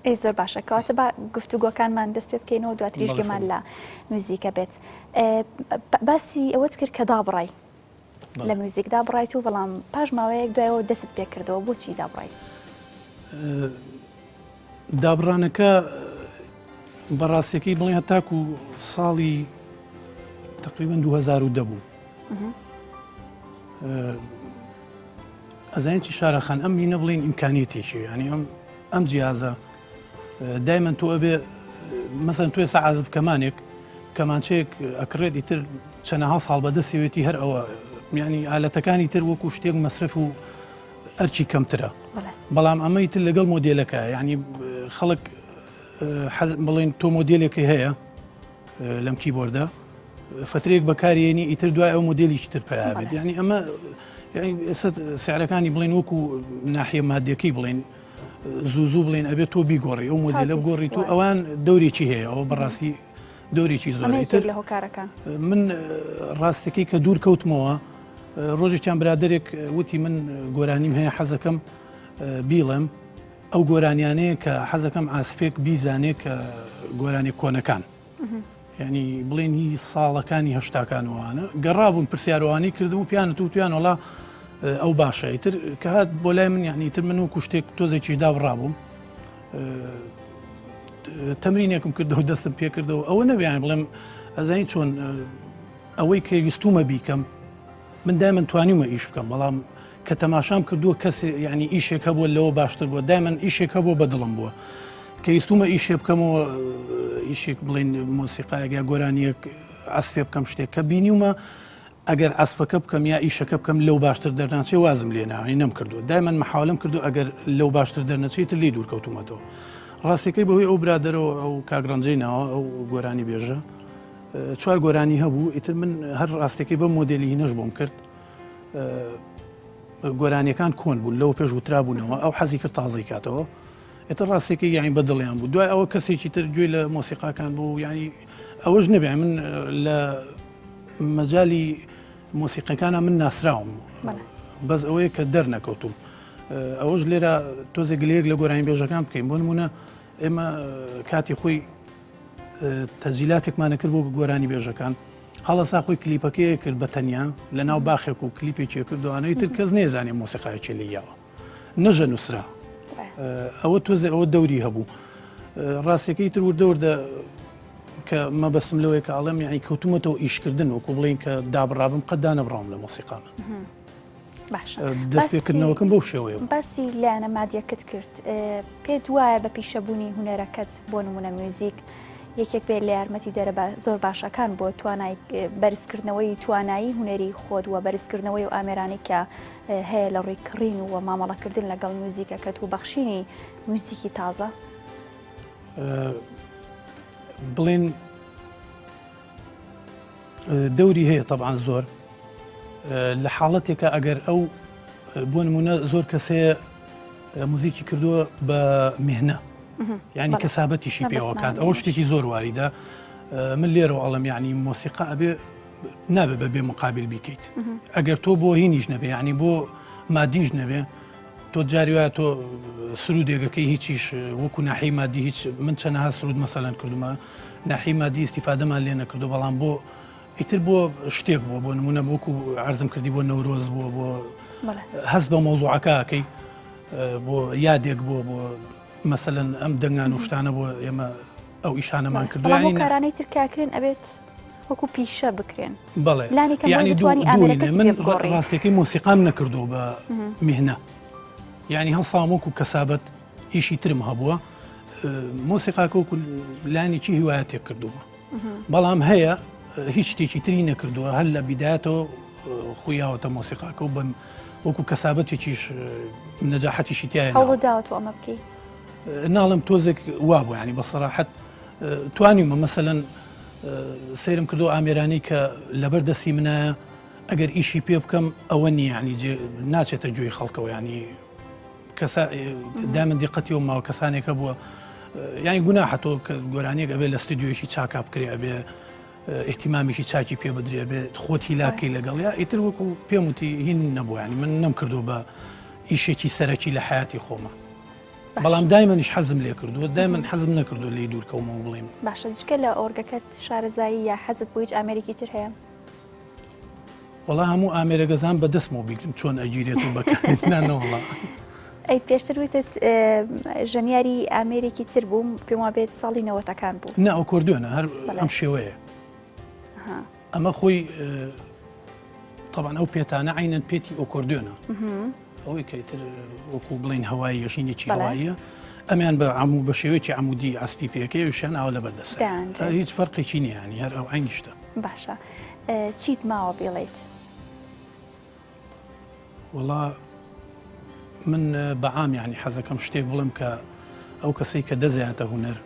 ئەی زۆر باشە کەواتە بە گفتوگۆکانمان دەست پێ بکەینەوە دواتریش گەمان لە موزیکە بێت. باسی ئەوەت کرد کە دابڕای لە موزیک دابڕایت و بەڵام پاش ماوەیەک دوایەوە دەست پێ کردەوە بۆچی دابڕای؟ دابڕانەکە بەڕاستیەکەی بڵێ هەتاکو ساڵی تقریبا 2010 بوو. ئەزانێتی شارەخان ئەم بینە بڵێن ئیمکانیەتێکی ینی ئەم جیازە دایمەن تۆ ئەبێ مەسەن توێ سەعازف کەمانێک کەمانچەیەک ئەکرێت ئیتر چەندەها ساڵ بەدەستێوێتی هەر ئەوە ینی ئالەتەکانی تر وەکو شتێک مەسرف و ئەرچی کەمترە. بەڵام ئەمەی تر لەگەڵ مۆدیلەکە ینی خەڵک بڵێن تۆ مۆدیلێکی هەیە لەم کیبۆردە فترێک بەکارێنی ئیتر دوای ئەو مۆدیلیی تر پێیابێت ینی ئەمە سعرەکانی بڵێن وەکو ناحیە مادیەکەی بڵێن زوو بڵێن ئەبێت تۆ بیگۆڕی ئەو مۆدیلە بگۆڕی تو ئەوان دەورێکی هەیە ئەوە بەڕاستی دەورێکی زۆرتر لە هۆکارەکان. من ڕاستەکەی کە دوور کەوتمەوە ڕۆژێکیان برادێک وتی من گۆرانیم هەیە حەزەکەم بیڵم ئەو گۆرانیانەیە کە حەزەکەم ئاسفێک بیزانێت کە گۆرانی کۆنەکان ینی بڵێن هی ساڵەکانی هەشتاکانەوەوانە گەڕابوون پرسیارەوانی کردم و پیانە تویان وڵا ئەو باشە ئیتر کە هات بۆ لای من یعنی تر من و کوشتێک تۆزێکیش داڕابووم تەمرینێکم کردەوە دەستم پێ کردەوە ئەوە نەبیان بڵێم ئەزانی چۆن ئەوەی کە ویستومە بیکەم من دایمەن توانیمە ئیش بکەم بەڵام کە تەماشام کردووە کەس ینی ئیشێکە بووە لەوە باشتر بووە دایمەن ئیشێکە بۆ بەدڵم بووە کە ویستومە ئیشێ بکەمەوە ئیشێک بڵێن مۆسیقایەک یا گۆرانیەک ئەسفێ بکەم شتێک کە بینیومە ئەگەر ئەسفەکە بکەم یا ئیشەکە بکەم لەو باشتر دەرناچێ وازم لێ ناوی نەم کردووە دایمەن مەحاولم کردو ئەگەر لەو باشتر دەرنەچێتە لی دوور کەوتومەتەوە ڕاستەکەی بەهۆی ئەو برادەرەوە ئەو کاگرانجەی ناوە ئەو گۆرانی بێژە چوار گۆرانی هەبوو ئیتر من هەر ڕاستەکەی بە مۆدیلی نەش بۆم کرد گۆرانیەکان کۆن بوون لەو پێش وترابوونەوە ئەو حەزی کرد تازەی کاتەوە ئێتە ڕاستێکی یانی بەدڵیان بوو دوای ئەوە کەسێکی تر گوێ لە مۆسیقاکان بوو ینی ئەوەش نەبێ من لە مەجای مۆسیقەکانە من ناسراوم بەس ئەوەیە کە دەرنەکەوتوم ئەوەش لێرە تۆزێک گلەیەک لە گۆرانی بێژەکان بکەین بۆ نمونە ئێمە کاتی خۆی تەجیلاتێکمانە کرد بۆ گۆرانی بێژەکان هەڵەسا خۆی کلیپەکەی کرد بە تەنیا لە ناو باخێک و کلیپێکی کردوانەوەی تر کەس نێزانێ مۆسیقایەکی لێیەوە نەژە نووسرا ئەوە تۆزێ ئەوە دەوری هەبوو ڕاستەکەی تر وردەوردە کە مەبەستم لەوەیە کە ئاڵم یعنی کەوتومەتەوە ئیشکردن وەکو بڵین کە دابڕابم قەت دانەبڕام لە مۆسیقامە دەستپێکردنەوەکەم بەو شێوەیە باسی لایەنە مادیەکەت کرد پێت وایە بە پیشەبوونی هونەرەکەت بۆ نمونە میوزیک یەکێک بێت لە یارمەتی زۆر باشەکان بۆ توانای بەرزکردنەوەی توانایی هوەری خۆت وە بەرزکردنەوەی و ئامێرانی کە هەیە لە ڕووی کڕین و مامەڵەکردن لەگەڵ موزیکەکەت و بەخشینی موزیکی تازە بڵێن دەوری هەیە طبعا زۆر لە حاڵەتێکە ئەگەر ئەو بۆ نمونە زۆر کەسەیە موزیکی کردووە بە میهنە یعنی کەسابەتیشی پێوەکات ئەوە شتێکی زۆر واریدە من لێرەوە ئەڵم یعنی مۆسیقا ئەبێ نابێ بەبێ مقابل بیکەیت ئەگەر تۆ بۆ هینیش نەبێ یعنی بۆ مادیش نەبێ تۆ جاری وایە تۆ سرودێگەکەی هیچیش وەکو ناحی مادی هیچ من چەنەها سرود مەسەلەن کردومە ناحی مادی استیفادەمان لێ نەکردو بەڵام بۆ ئیتر بۆ شتێک بووە بۆ نمونە وەکو عرضم کردی بۆ نەورۆز بووە بۆ هەست بە مۆزوعەکەکەی بۆ یادێک بووە بۆ مەسەلەن ئەم دەنگان و شتانە بۆ ئێمە ئەو ئیشانەمان کردو بەڵام کارانەی ترکاکرێن ئەبێت وەکو پیشە بکرێن بەڵێ یعنی من ڕاستەکەی مۆسیقام نەکردو بە میهنە یعنی هەڵسام وەکو کەسابەت ئیشی ترم هەبووە مۆسیقاکە وەکو لانێکی هیوایەتێک کردووە بەڵام هەیە هیچ شتێکی تری نەکردووە هەر لە بیدایەتەوە خویاوەتە مۆسیقاکە و بم وەکو کەسابەتێکیش نەجاحەتیشی تایە هەوڵداوەتەوە ئەمە بکەی ناڵم تۆزێک وا بوو ینی بەسەراحەت توانیمە مەسەلەن سیرم کردو ئامێرانی کە لەبەر دەستی منایە ئەگەر ئیشی پێ بکەم ئەوە نیە ینی ناچێتە گوێی خەڵکەوە ینی دامن دیقەتی و ماوە کەسانێکە بووە ینی گوناحە تۆ کە گۆرانێک ئەبێ لە ستودیۆیشی چاکا بکرێ ئەبێ احتیمامیشی چاکی پێ بدرێ بێت خۆتی لاکەی لەگەڵ یا ئیتر وەکو پێم وتی هین نەبوو ینی من نەم کردو بە ئیشێکی سەرەکی لە حیاتی خۆمە بەڵام دایمەنیش حەزم لێ کردووە دایمەن حەزم نەکردو لێ دوورکەومەوە بڵێم باشە جگە لە ئۆرگەکەت شارەزایی یا حەزت بۆ هیچ ئامێرێکی تر هەیە وەڵا هەموو ئامێرەگەزان بەدەستمەوە بیگرم چۆن ئەگیرێت و بەکەنانەوەڵا ئەی پێشتر وتت ژەمیاری ئامێرێکی تر بووم پێم وا بێت ساڵی نەوەتەکان بوو نا ئەو کردوێنە هەر ئەم شێوەیە ئەمە خۆی طبعا ئەو پێتانە عینەن پێتی ئۆکۆردیۆنە ئەوەی کەیتر وەکو بڵین هەوای یەشینێکی هەواییە ئەمیان بە عموو بە شێوەیەکی عمودی ئاستی پێەکەی وشیان ئەوە لە بەردەست هیچ فەرقێکی نییە ینی هەر ئەو ئەنگشتە باشە چیت ماوە بێڵێیت وڵا من بەعام ینی حەزەکەم شتێک بڵم کە ئەو کەسەی کە دەزیاتە هوەر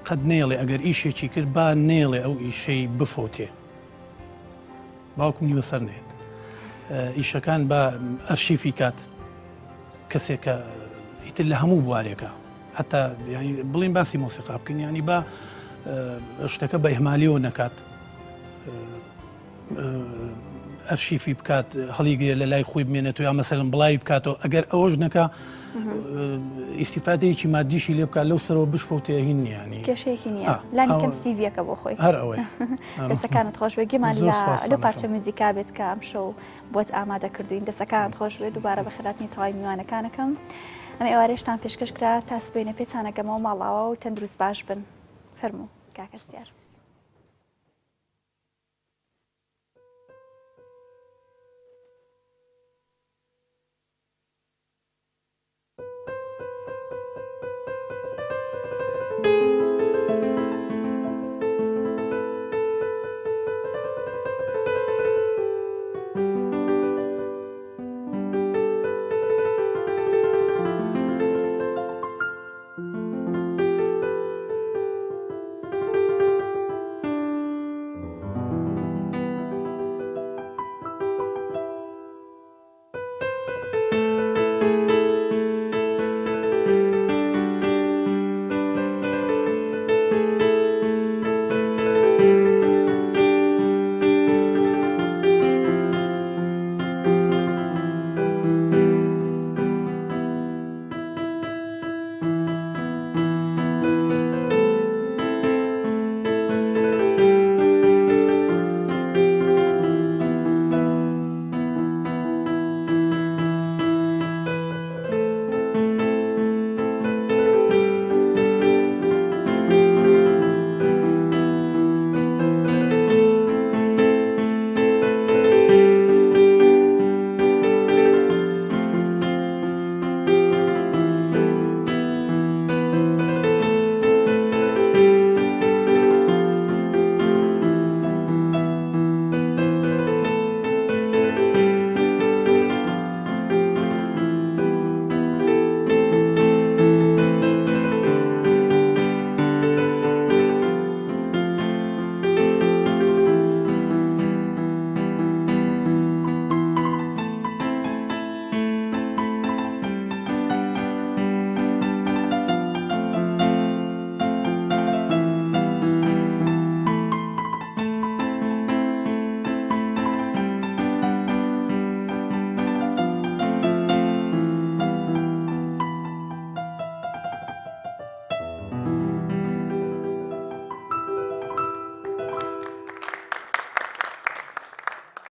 قەت نێڵێ ئەگەر ئیشێکی کرد با نێڵێ ئەو ئیشەی بفۆتێ باوکم نیوە سەر نێت ئیشەکان بە ئەرشیفی کات کەسێکە ئیتر لە هەموو بوارێکە حتا بڵین باسی مۆسیقا بکەین ینی بە شتەکە بە ئێمالیەوە نەکات ئەرشیفی بکات هەڵیگرێت لە لای خۆی بمێنێت و یا مەسەلەن بڵاوی بکاتەوە ئەگەر ئەوەش نەکە ئیسیفادەیەکی مادیشی لێ بکات لەو سەرەوە بشفەوتێ هین نیانی کێشەیەکی نییە لانی کەم سیڤەکە بۆ خۆی هەر ئەوەی دەستەکانت خۆش بێ گێمان لە پارچە موزیکا بێت کە ئەم شەو بۆت ئامادە کردوین دەستەکانت خۆش بێت دووبارە بە خێراتنی تەواوی میوانەکانەکەم ئەمە ئێوارێشتان پێشکەش کرا تا سبەینە پێتانەگەمەوە ماڵاوە و تەندروست باش بن فەرموو کاکەستیار